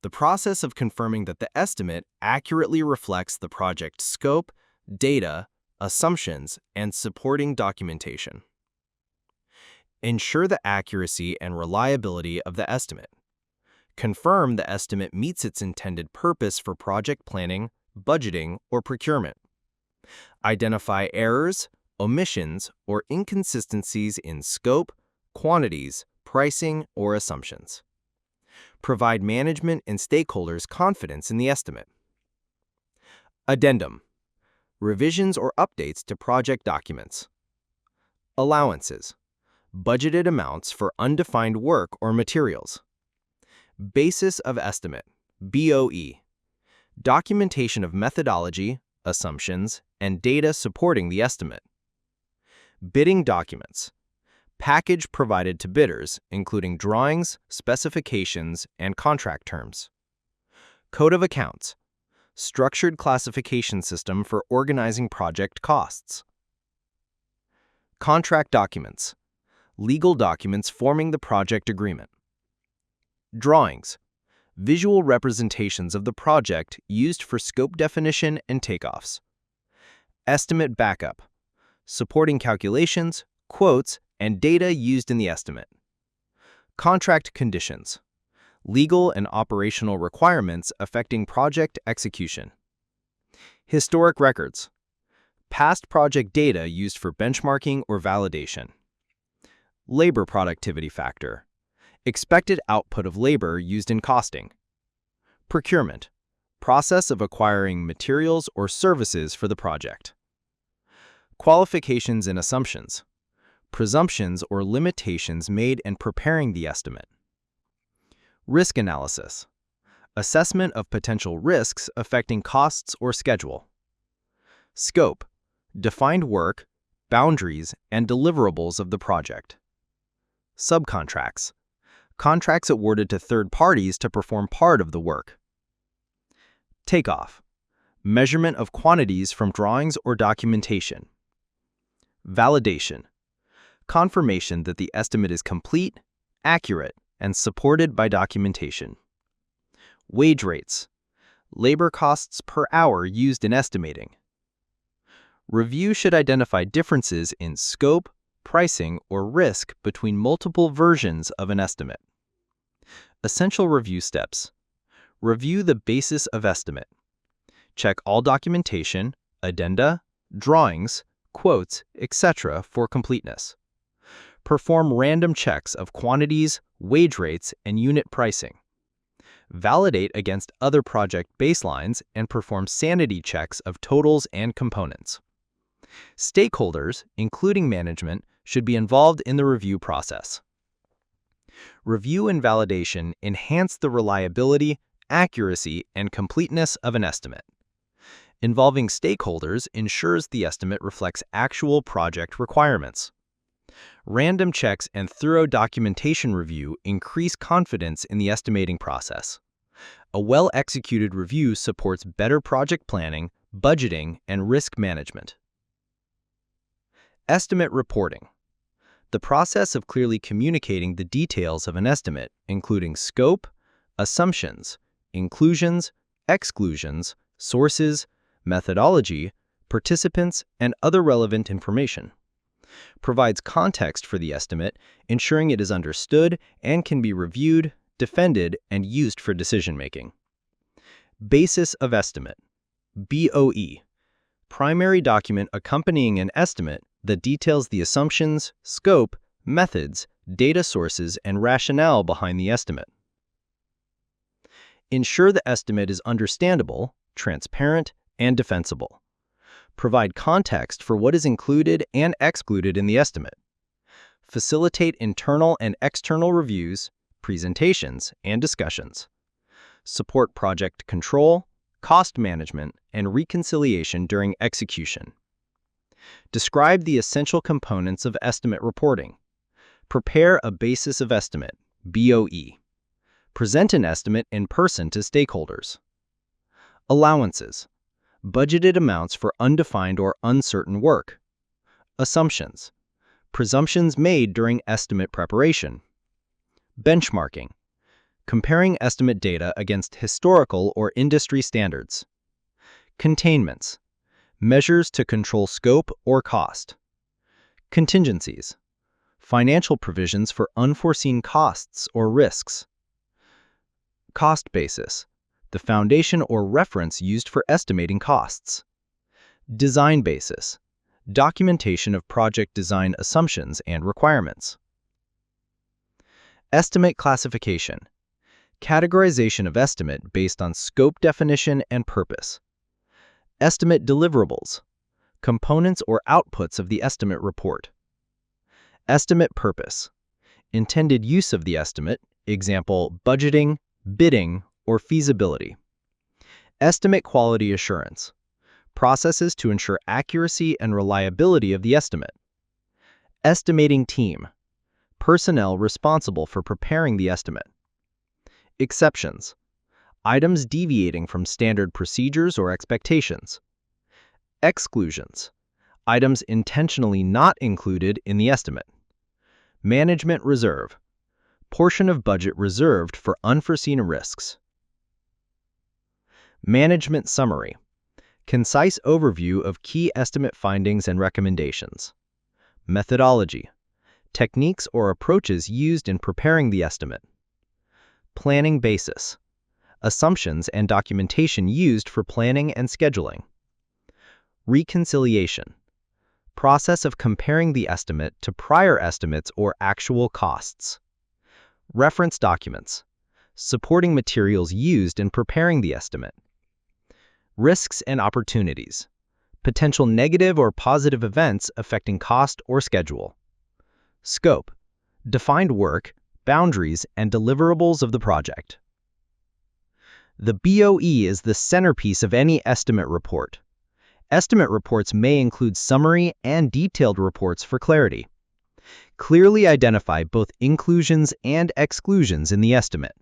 the process of confirming that the estimate accurately reflects the project scope, data, assumptions, and supporting documentation. Ensure the accuracy and reliability of the estimate. Confirm the estimate meets its intended purpose for project planning, budgeting, or procurement. Identify errors, omissions, or inconsistencies in scope, quantities, pricing, or assumptions. Provide management and stakeholders confidence in the estimate. Addendum: revisions or updates to project documents. Allowances: budgeted amounts for undefined work or materials. Basis of estimate, BOE: documentation of methodology, assumptions, and data supporting the estimate. Bidding documents: package provided to bidders, including drawings, specifications, and contract terms. Code of accounts: structured classification system for organizing project costs. Contract documents: legal documents forming the project agreement. Drawings: visual representations of the project used for scope definition and takeoffs. Estimate backup: supporting calculations, quotes, and data used in the estimate. Contract conditions: Legal and operational requirements affecting project execution. Historic records. Past project data used for benchmarking or validation. Labor productivity factor. Expected output of labor used in costing. Procurement. Process of acquiring materials or services for the project. Qualifications and assumptions. Presumptions or limitations made in preparing the estimate. Risk analysis. Assessment of potential risks affecting costs or schedule. Scope. Defined work, boundaries, and deliverables of the project. Subcontracts. Contracts awarded to third parties to perform part of the work. Takeoff. Measurement of quantities from drawings or documentation. Validation. Confirmation that the estimate is complete, accurate, and supported by documentation. Wage rates. Labor costs per hour used in estimating. Review should identify differences in scope, pricing, or risk between multiple versions of an estimate. Essential review steps. Review the basis of estimate. Check all documentation, addenda, drawings, quotes, etc. for completeness. Perform random checks of quantities, wage rates, and unit pricing. Validate against other project baselines and perform sanity checks of totals and components. Stakeholders, including management, should be involved in the review process. Review and validation enhance the reliability, accuracy, and completeness of an estimate. Involving stakeholders ensures the estimate reflects actual project requirements. Random checks and thorough documentation review increase confidence in the estimating process. A well-executed review supports better project planning, budgeting, and risk management. Estimate reporting. The process of clearly communicating the details of an estimate, including scope, assumptions, inclusions, exclusions, sources, methodology, participants, and other relevant information. Provides context for the estimate, ensuring it is understood and can be reviewed, defended, and used for decision-making. Basis of estimate. BOE. Primary document accompanying an estimate that details the assumptions, scope, methods, data sources, and rationale behind the estimate. Ensure the estimate is understandable, transparent, and defensible. Provide context for what is included and excluded in the estimate. Facilitate internal and external reviews, presentations, and discussions. Support project control, cost management, and reconciliation during execution. Describe the essential components of estimate reporting. Prepare a basis of estimate, BOE. Present an estimate in person to stakeholders. Allowances. Budgeted amounts for undefined or uncertain work. Assumptions. Presumptions made during estimate preparation. Benchmarking. Comparing estimate data against historical or industry standards. Containments. Measures to control scope or cost. Contingencies. Financial provisions for unforeseen costs or risks. Cost basis. The foundation or reference used for estimating costs. Design basis. Documentation of project design assumptions and requirements. Estimate classification. Categorization of estimate based on scope definition and purpose. Estimate deliverables. Components or outputs of the estimate report. Estimate purpose. Intended use of the estimate, example, budgeting, bidding, or feasibility. Estimate quality assurance. Processes to ensure accuracy and reliability of the estimate. Estimating team. Personnel responsible for preparing the estimate. Exceptions. Items deviating from standard procedures or expectations. Exclusions. Items intentionally not included in the estimate. Management reserve. Portion of budget reserved for unforeseen risks. Management summary. Concise overview of key estimate findings and recommendations. Methodology. Techniques or approaches used in preparing the estimate. Planning basis. Assumptions and documentation used for planning and scheduling. Reconciliation. Process of comparing the estimate to prior estimates or actual costs. Reference documents. Supporting materials used in preparing the estimate. Risks and opportunities. Potential negative or positive events affecting cost or schedule. Scope. Defined work, boundaries, and deliverables of the project. The BOE is the centerpiece of any estimate report. Estimate reports may include summary and detailed reports for clarity. Clearly identify both inclusions and exclusions in the estimate.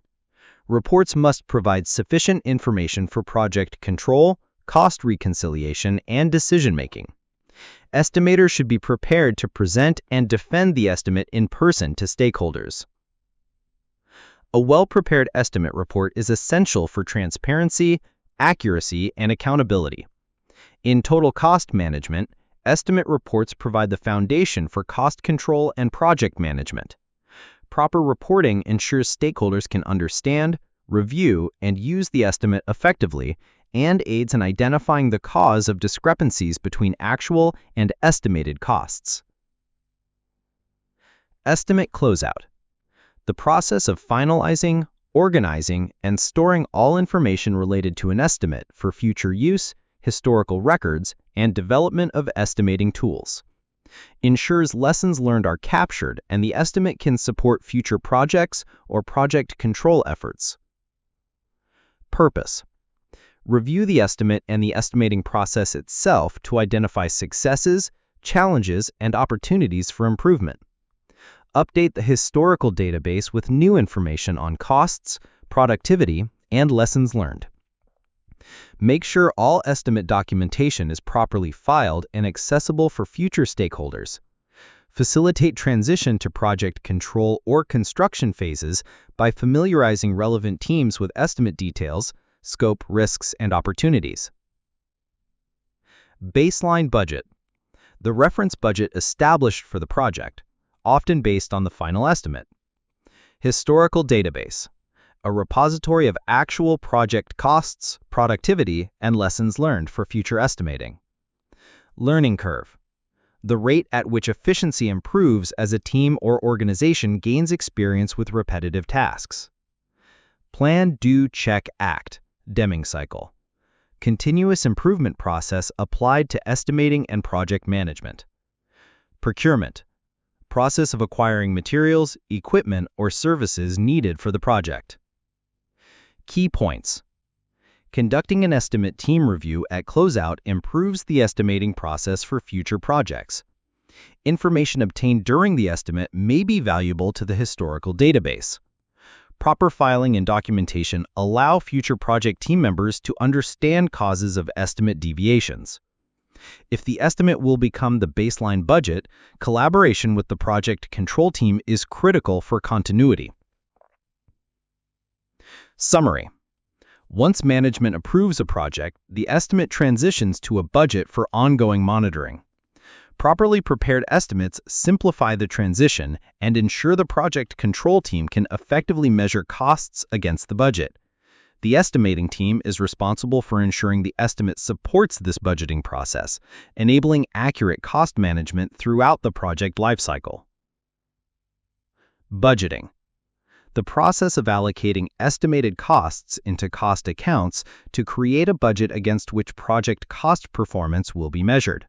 Reports must provide sufficient information for project control, cost reconciliation, and decision-making. Estimators should be prepared to present and defend the estimate in person to stakeholders. A well-prepared estimate report is essential for transparency, accuracy, and accountability. In total cost management, estimate reports provide the foundation for cost control and project management. Proper reporting ensures stakeholders can understand, review, and use the estimate effectively, and aids in identifying the cause of discrepancies between actual and estimated costs. Estimate closeout. The process of finalizing, organizing, and storing all information related to an estimate for future use, historical records, and development of estimating tools. Ensures lessons learned are captured and the estimate can support future projects or project control efforts. Purpose. Review the estimate and the estimating process itself to identify successes, challenges, and opportunities for improvement. Update the historical database with new information on costs, productivity, and lessons learned. Make sure all estimate documentation is properly filed and accessible for future stakeholders. Facilitate transition to project control or construction phases by familiarizing relevant teams with estimate details, scope, risks, and opportunities. Baseline budget. The reference budget established for the project, often based on the final estimate. Historical database. A repository of actual project costs, productivity, and lessons learned for future estimating. Learning curve. The rate at which efficiency improves as a team or organization gains experience with repetitive tasks. Plan, do, check, act. Deming cycle. Continuous improvement process applied to estimating and project management. Procurement. Process of acquiring materials, equipment, or services needed for the project. Key points. Conducting an estimate team review at closeout improves the estimating process for future projects. Information obtained during the estimate may be valuable to the historical database. Proper filing and documentation allow future project team members to understand causes of estimate deviations. If the estimate will become the baseline budget, collaboration with the project control team is critical for continuity. Summary. Once management approves a project, the estimate transitions to a budget for ongoing monitoring. Properly prepared estimates simplify the transition and ensure the project control team can effectively measure costs against the budget. The estimating team is responsible for ensuring the estimate supports this budgeting process, enabling accurate cost management throughout the project lifecycle. Budgeting. The process of allocating estimated costs into cost accounts to create a budget against which project cost performance will be measured.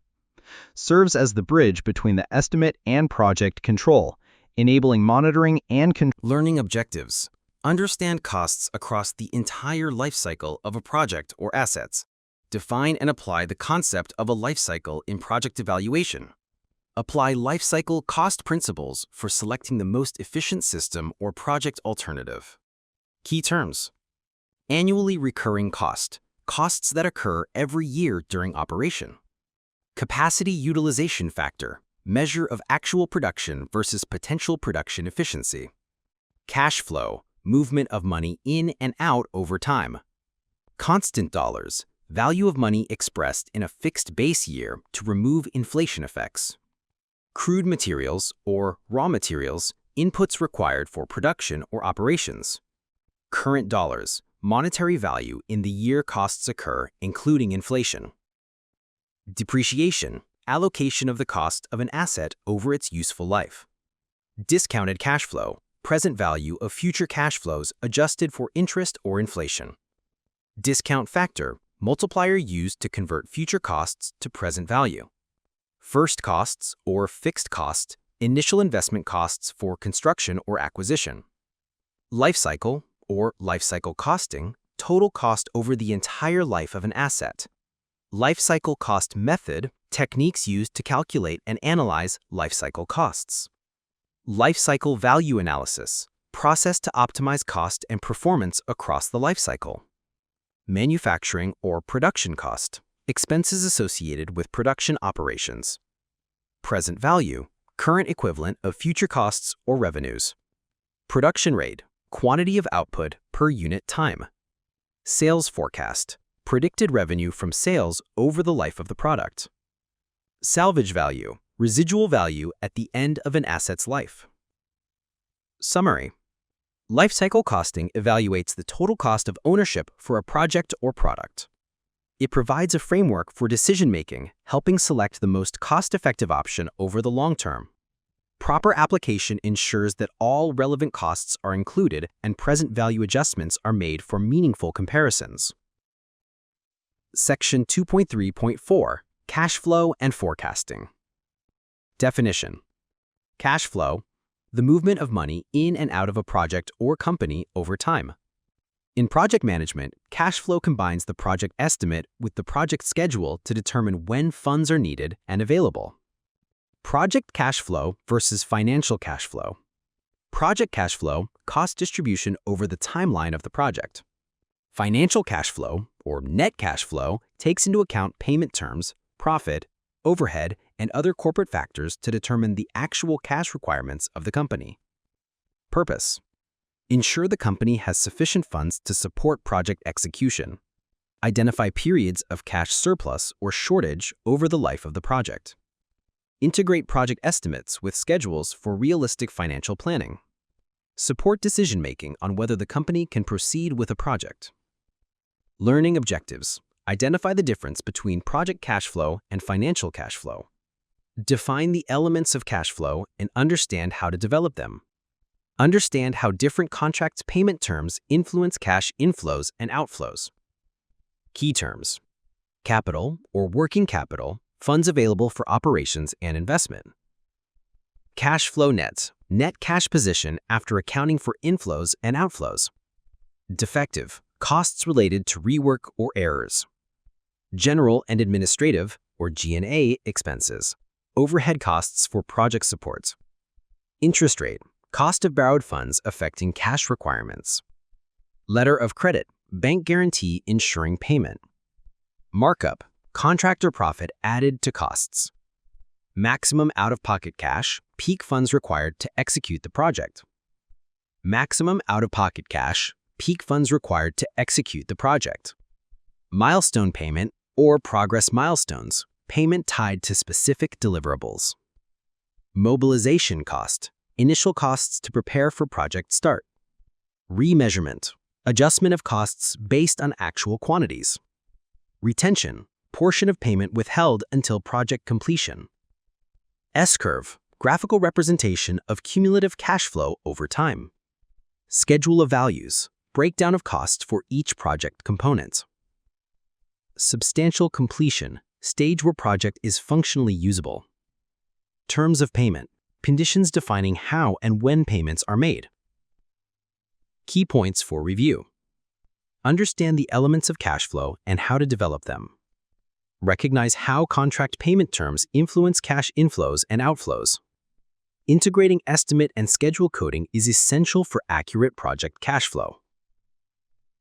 Serves as the bridge between the estimate and project control, enabling monitoring and Learning objectives. Understand costs across the entire life cycle of a project or assets. Define and apply the concept of a life cycle in project evaluation. Apply life cycle cost principles for selecting the most efficient system or project alternative. Key terms. Annually recurring cost. Costs that occur every year during operation. Capacity utilization factor. Measure of actual production versus potential production efficiency. Cash flow. Movement of money in and out over time. Constant dollars. Value of money expressed in a fixed base year to remove inflation effects. Crude materials, or raw materials, inputs required for production or operations. Current dollars, monetary value in the year costs occur, including inflation. Depreciation, allocation of the cost of an asset over its useful life. Discounted cash flow, present value of future cash flows adjusted for interest or inflation. Discount factor, multiplier used to convert future costs to present value. First costs or fixed cost, initial investment costs for construction or acquisition. Life cycle or life cycle costing, total cost over the entire life of an asset. Life cycle cost method, techniques used to calculate and analyze life cycle costs. Life cycle value analysis, process to optimize cost and performance across the life cycle. Manufacturing or production cost, expenses associated with production operations. Present value, current equivalent of future costs or revenues. Production rate, quantity of output per unit time. Sales forecast, predicted revenue from sales over the life of the product. Salvage value, residual value at the end of an asset's life. Summary. Life cycle costing evaluates the total cost of ownership for a project or product. It provides a framework for decision-making, helping select the most cost-effective option over the long term. Proper application ensures that all relevant costs are included and present value adjustments are made for meaningful comparisons. Section 2.3.4, Cash Flow and Forecasting. Definition. Cash flow, the movement of money in and out of a project or company over time. In project management, cash flow combines the project estimate with the project schedule to determine when funds are needed and available. Project cash flow versus financial cash flow. Project cash flow, cost distribution over the timeline of the project. Financial cash flow, or net cash flow, takes into account payment terms, profit, overhead, and other corporate factors to determine the actual cash requirements of the company. Purpose. Ensure the company has sufficient funds to support project execution. Identify periods of cash surplus or shortage over the life of the project. Integrate project estimates with schedules for realistic financial planning. Support decision-making on whether the company can proceed with a project. Learning objectives. Identify the difference between project cash flow and financial cash flow. Define the elements of cash flow and understand how to develop them. Understand how different contracts' payment terms influence cash inflows and outflows. Key terms. Capital or working capital, funds available for operations and investment. Cash flow net, net cash position after accounting for inflows and outflows. Defective, costs related to rework or errors. General and administrative, or G&A, expenses, overhead costs for project support. Interest rate, cost of borrowed funds affecting cash requirements. Letter of credit, bank guarantee ensuring payment. Markup, contractor profit added to costs. Maximum out-of-pocket cash, peak funds required to execute the project. Maximum out-of-pocket cash, peak funds required to execute the project. Milestone payment, or progress milestones, payment tied to specific deliverables. Mobilization cost, initial costs to prepare for project start. Remeasurement, adjustment of costs based on actual quantities. Retention, portion of payment withheld until project completion. S-curve, graphical representation of cumulative cash flow over time. Schedule of values, breakdown of costs for each project component. Substantial completion, stage where project is functionally usable. Terms of payment, conditions defining how and when payments are made. Key points for review. Understand the elements of cash flow and how to develop them. Recognize how contract payment terms influence cash inflows and outflows. Integrating estimate and schedule coding is essential for accurate project cash flow.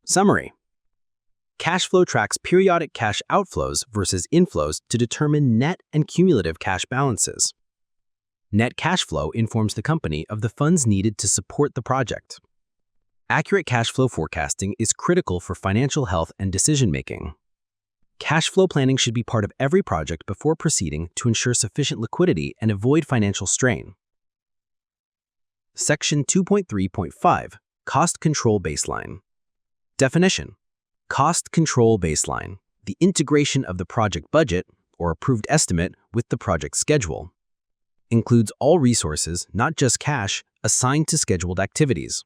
Summary. Cash flow tracks periodic cash outflows versus inflows to determine net and cumulative cash balances. Net cash flow informs the company of the funds needed to support the project. Accurate cash flow forecasting is critical for financial health and decision-making. Cash flow planning should be part of every project before proceeding to ensure sufficient liquidity and avoid financial strain. Section 2.3.5, Cost control baseline. Definition: cost control baseline, the integration of the project budget or approved estimate with the project schedule. Includes all resources, not just cash, assigned to scheduled activities.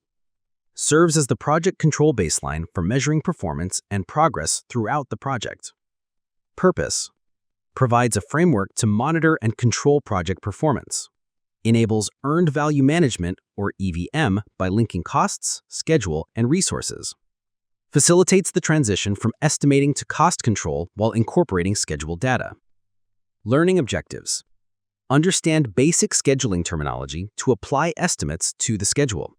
Serves as the project control baseline for measuring performance and progress throughout the project. Purpose: provides a framework to monitor and control project performance. Enables earned value management, or EVM, by linking costs, schedule, and resources. Facilitates the transition from estimating to cost control while incorporating scheduled data. Learning objectives: understand basic scheduling terminology to apply estimates to the schedule.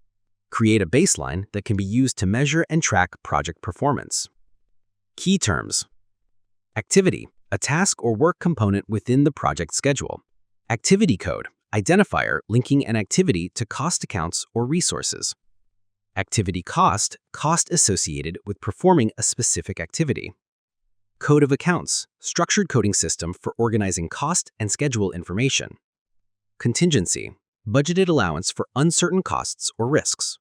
Create a baseline that can be used to measure and track project performance. Key terms: activity, a task or work component within the project schedule. Activity code, identifier linking an activity to cost accounts or resources. Activity cost, cost associated with performing a specific activity. Code of accounts, structured coding system for organizing cost and schedule information. Contingency, budgeted allowance for uncertain costs or risks.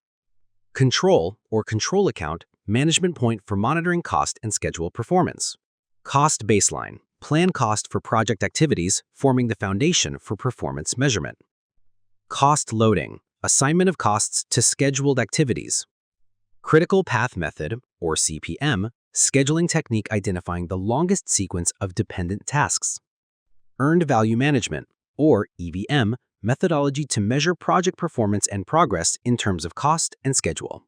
Control or control account, management point for monitoring cost and schedule performance. Cost baseline, plan cost for project activities, forming the foundation for performance measurement. Cost loading, assignment of costs to scheduled activities. Critical path method, or CPM, scheduling technique identifying the longest sequence of dependent tasks. Earned value management, or EVM, methodology to measure project performance and progress in terms of cost and schedule.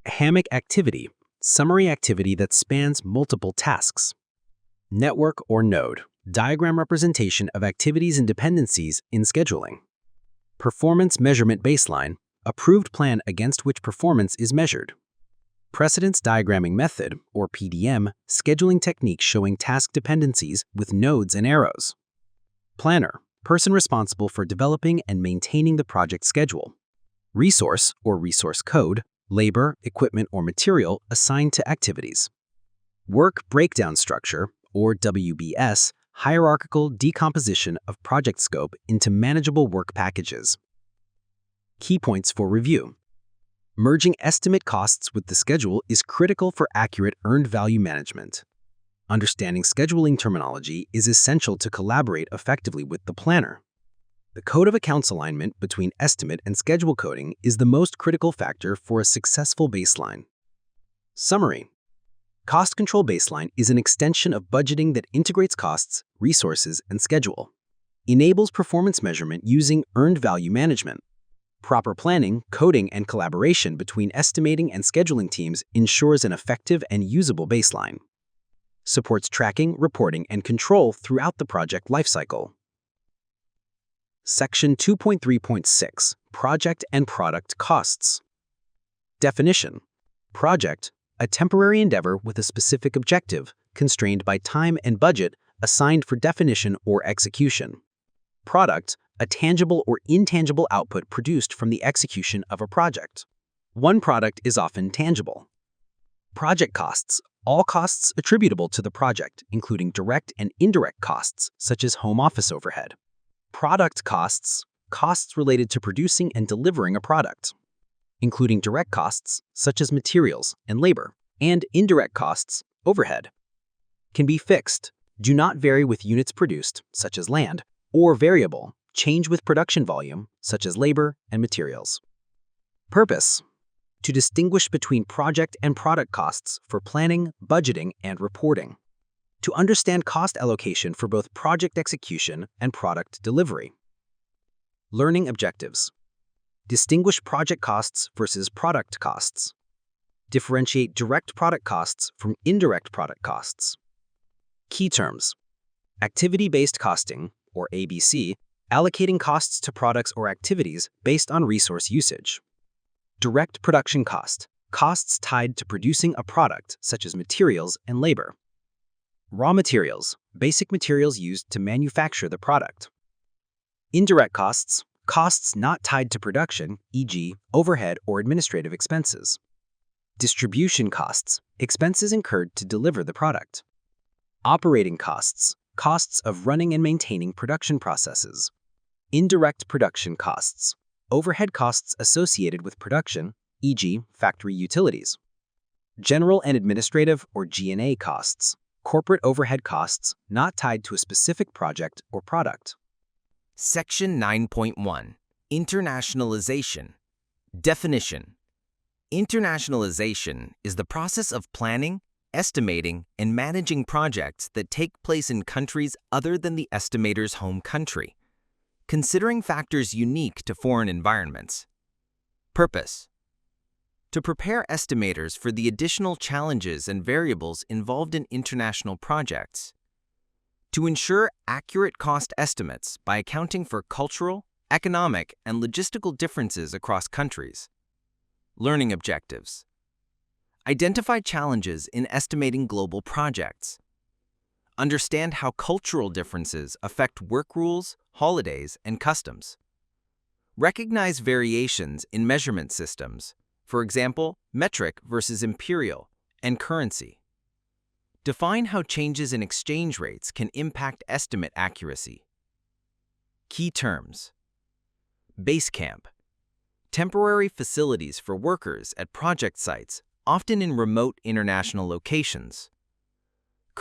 Hammock activity, summary activity that spans multiple tasks. Network or node, diagram representation of activities and dependencies in scheduling. Performance measurement baseline, approved plan against which performance is measured. Precedence diagramming method, or PDM, scheduling technique showing task dependencies with nodes and arrows. Planner, person responsible for developing and maintaining the project schedule. Resource, or resource code, labor, equipment, or material assigned to activities. Work breakdown structure, or WBS, hierarchical decomposition of project scope into manageable work packages. Key points for review. Merging estimate costs with the schedule is critical for accurate earned value management. Understanding scheduling terminology is essential to collaborate effectively with the planner. The code of accounts alignment between estimate and schedule coding is the most critical factor for a successful baseline. Summary: cost control baseline is an extension of budgeting that integrates costs, resources, and schedule. Enables performance measurement using earned value management. Proper planning, coding, and collaboration between estimating and scheduling teams ensures an effective and usable baseline. Supports tracking, reporting, and control throughout the project lifecycle. Section 2.3.6, Project and Product Costs. Definition: project, a temporary endeavor with a specific objective, constrained by time and budget, assigned for definition or execution. Product, a tangible or intangible output produced from the execution of a project. One product is often tangible. Project costs, all costs attributable to the project, including direct and indirect costs, such as home office overhead. Product costs, costs related to producing and delivering a product, including direct costs, such as materials and labor, and indirect costs, overhead. Can be fixed, do not vary with units produced, such as land, or variable, change with production volume, such as labor and materials. Purpose: to distinguish between project and product costs for planning, budgeting, and reporting. To understand cost allocation for both project execution and product delivery. Learning objectives: distinguish project costs versus product costs. Differentiate direct product costs from indirect product costs. Key terms: activity-based costing, or ABC, allocating costs to products or activities based on resource usage. Direct production cost, costs tied to producing a product, such as materials and labor. Raw materials, basic materials used to manufacture the product. Indirect costs, costs not tied to production, e.g., overhead or administrative expenses. Distribution costs, expenses incurred to deliver the product. Operating costs, costs of running and maintaining production processes. Indirect production costs, overhead costs associated with production, e.g., factory utilities. General and administrative or G&A costs, corporate overhead costs not tied to a specific project or product. Section 9.1. Internationalization. Definition. Internationalization is the process of planning, estimating, and managing projects that take place in countries other than the estimator's home country, considering factors unique to foreign environments. Purpose: to prepare estimators for the additional challenges and variables involved in international projects. To ensure accurate cost estimates by accounting for cultural, economic, and logistical differences across countries. Learning objectives: identify challenges in estimating global projects. Understand how cultural differences affect work rules, holidays, and customs. Recognize variations in measurement systems, for example, metric versus imperial, and currency. Define how changes in exchange rates can impact estimate accuracy. Key terms: base camp, temporary facilities for workers at project sites, often in remote international locations.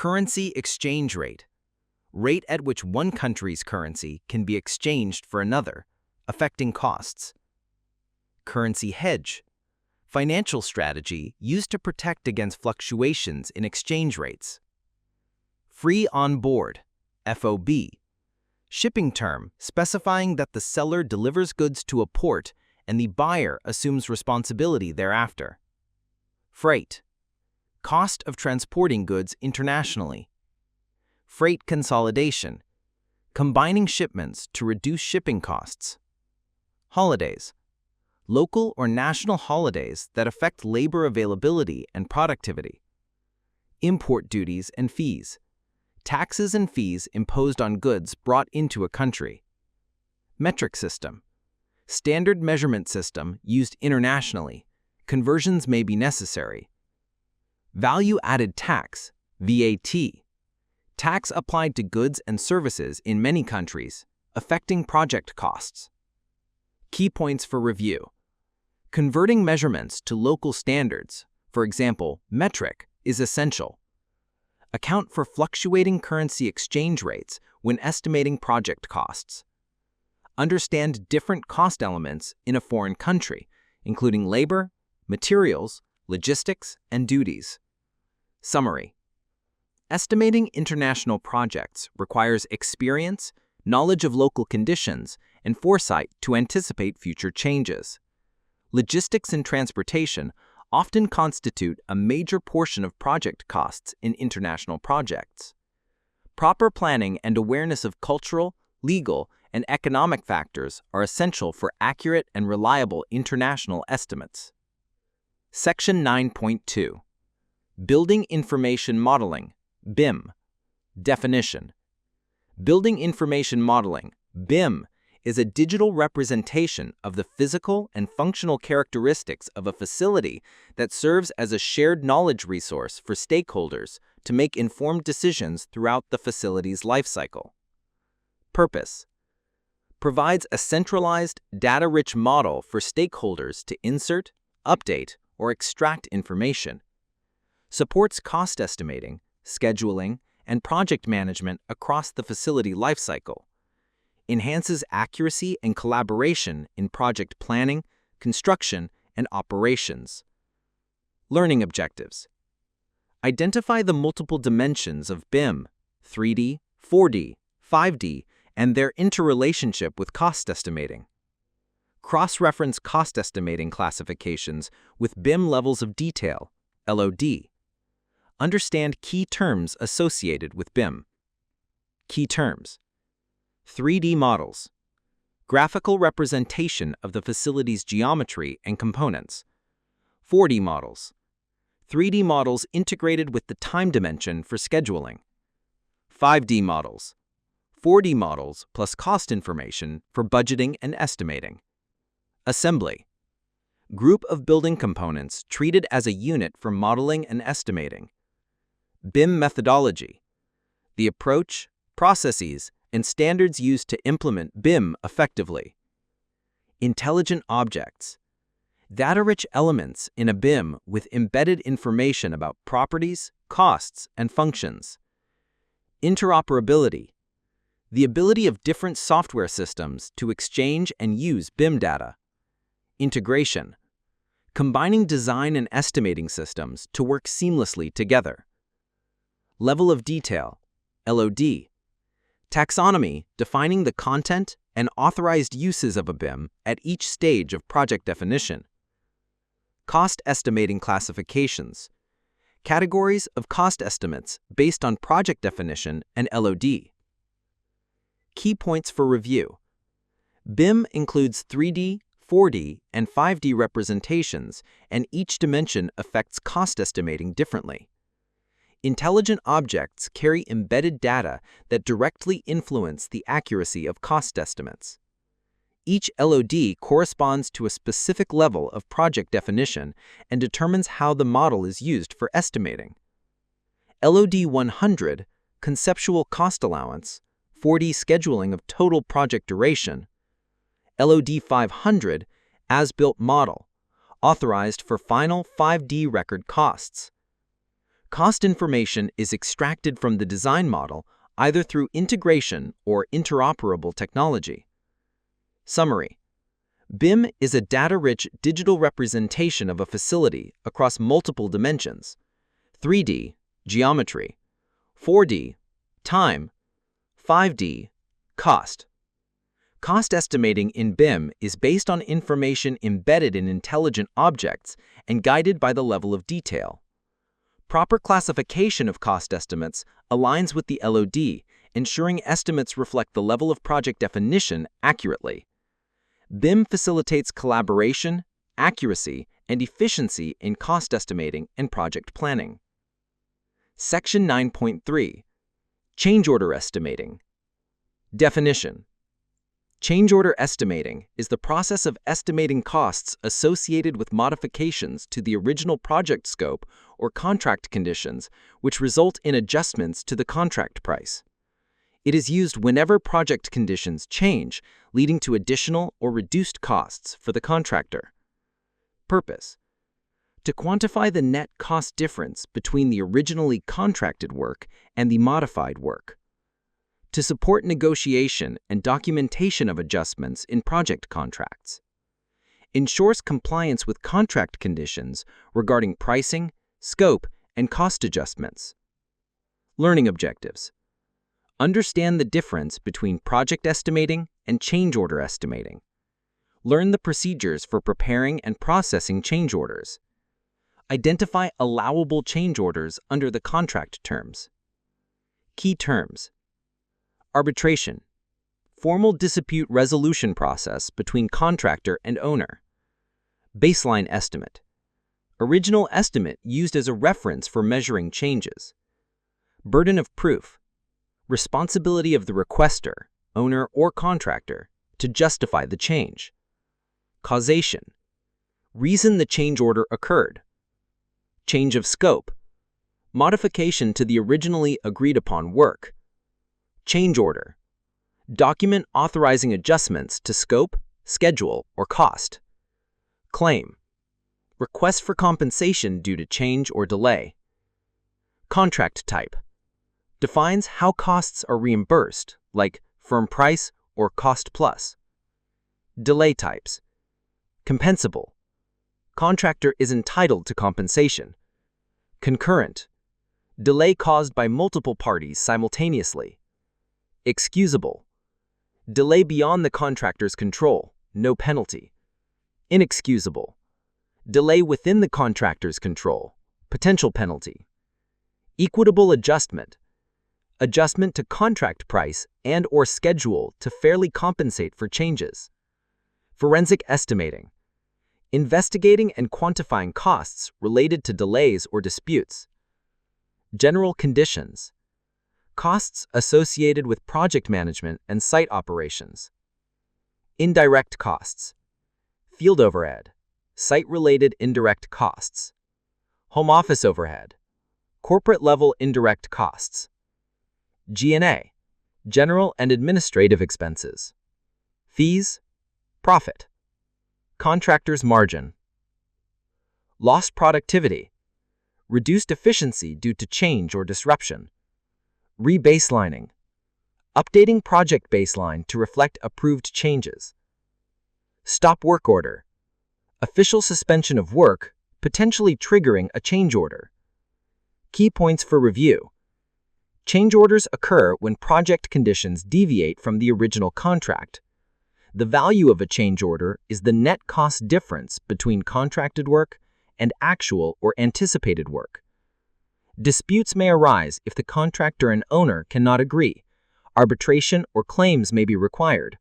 Currency exchange rate, rate at which one country's currency can be exchanged for another, affecting costs. Currency hedge, financial strategy used to protect against fluctuations in exchange rates. Free on board, FOB, shipping term specifying that the seller delivers goods to a port and the buyer assumes responsibility thereafter. Freight, cost of transporting goods internationally. Freight consolidation, combining shipments to reduce shipping costs. Holidays, local or national holidays that affect labor availability and productivity. Import duties and fees, taxes and fees imposed on goods brought into a country. Metric system, standard measurement system used internationally. Conversions may be necessary. Value-added tax, VAT, tax applied to goods and services in many countries, affecting project costs. Key points for review: converting measurements to local standards, for example, metric, is essential. Account for fluctuating currency exchange rates when estimating project costs. Understand different cost elements in a foreign country, including labor, materials, logistics, and duties. Summary: estimating international projects requires experience, knowledge of local conditions, and foresight to anticipate future changes. Logistics and transportation often constitute a major portion of project costs in international projects. Proper planning and awareness of cultural, legal, and economic factors are essential for accurate and reliable international estimates. Section 9.2. Building Information Modeling, BIM. Definition: Building Information Modeling, BIM, is a digital representation of the physical and functional characteristics of a facility that serves as a shared knowledge resource for stakeholders to make informed decisions throughout the facility's lifecycle. Purpose: provides a centralized, data-rich model for stakeholders to insert, update, or extract information. Supports cost estimating, scheduling, and project management across the facility lifecycle. Enhances accuracy and collaboration in project planning, construction, and operations. Learning objectives: identify the multiple dimensions of BIM, 3D, 4D, 5D, and their interrelationship with cost estimating. Cross-reference cost estimating classifications with BIM levels of detail, LOD. Understand key terms associated with BIM. Key terms: 3D models, graphical representation of the facility's geometry and components. 4D models, 3D models integrated with the time dimension for scheduling. 5D models, 4D models plus cost information for budgeting and estimating. Assembly, group of building components treated as a unit for modeling and estimating. BIM methodology, the approach, processes, and standards used to implement BIM effectively. Intelligent objects, Data-rich elements in a BIM with embedded information about properties, costs, and functions. Interoperability. The ability of different software systems to exchange and use BIM data. Integration. Combining design and estimating systems to work seamlessly together. Level of detail, LOD. Taxonomy, defining the content and authorized uses of a BIM at each stage of project definition. Cost estimating classifications. Categories of cost estimates based on project definition and LOD. Key points for review. BIM includes 3D, 4D, and 5D representations, and each dimension affects cost estimating differently. Intelligent objects carry embedded data that directly influence the accuracy of cost estimates. Each LOD corresponds to a specific level of project definition and determines how the model is used for estimating. LOD 100, Conceptual Cost Allowance, 4D scheduling of total project duration. LOD 500, As-Built Model, authorized for final 5D record costs. Cost information is extracted from the design model either through integration or interoperable technology. Summary. BIM is a data-rich digital representation of a facility across multiple dimensions: 3D, geometry; 4D, time; 5D, cost. Cost estimating in BIM is based on information embedded in intelligent objects and guided by the level of detail. Proper classification of cost estimates aligns with the LOD, ensuring estimates reflect the level of project definition accurately. BIM facilitates collaboration, accuracy, and efficiency in cost estimating and project planning. Section 9.3. Change order estimating. Definition. Change order estimating is the process of estimating costs associated with modifications to the original project scope or contract conditions which result in adjustments to the contract price. It is used whenever project conditions change, leading to additional or reduced costs for the contractor. Purpose: to quantify the net cost difference between the originally contracted work and the modified work. To support negotiation and documentation of adjustments in project contracts. Ensures compliance with contract conditions regarding pricing, scope, and cost adjustments. Learning objectives. Understand the difference between project estimating and change order estimating. Learn the procedures for preparing and processing change orders. Identify allowable change orders under the contract terms. Key terms. Arbitration. Formal dispute resolution process between contractor and owner. Baseline estimate. Original estimate used as a reference for measuring changes. Burden of proof. Responsibility of the requester, owner, or contractor to justify the change. Causation. Reason the change order occurred. Change of scope. Modification to the originally agreed upon work. Change order. Document authorizing adjustments to scope, schedule, or cost. Claim. Request for compensation due to change or delay. Contract type. Defines how costs are reimbursed, like firm price or cost plus. Delay types. Compensable. Contractor is entitled to compensation. Concurrent. Delay caused by multiple parties simultaneously. Excusable. Delay beyond the contractor's control, no penalty. Inexcusable. Delay within the contractor's control, potential penalty. Equitable adjustment. Adjustment to contract price and/or schedule to fairly compensate for changes. Forensic estimating. Investigating and quantifying costs related to delays or disputes. General conditions. Costs associated with project management and site operations. Indirect costs. Field overhead. Site-related indirect costs. Home office overhead. Corporate-level indirect costs. G&A. General and administrative expenses. Fees. Profit. Contractor's margin. lost productivity, reduced efficiency due to change or disruption, rebaselining, updating project baseline to reflect approved changes, stop work order, official suspension of work, potentially triggering a change order. Key points for review. Change orders occur when project conditions deviate from the original contract. The value of a change order is the net cost difference between contracted work and actual or anticipated work. Disputes may arise if the contractor and owner cannot agree. Arbitration or claims may be required.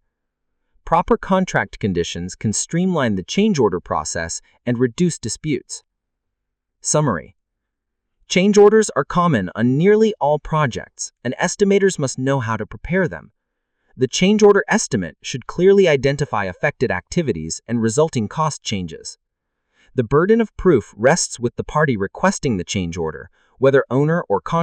Proper contract conditions can streamline the change order process and reduce disputes. Summary. Change orders are common on nearly all projects, and estimators must know how to prepare them. The change order estimate should clearly identify affected activities and resulting cost changes. The burden of proof rests with the party requesting the change order, whether owner or contractor.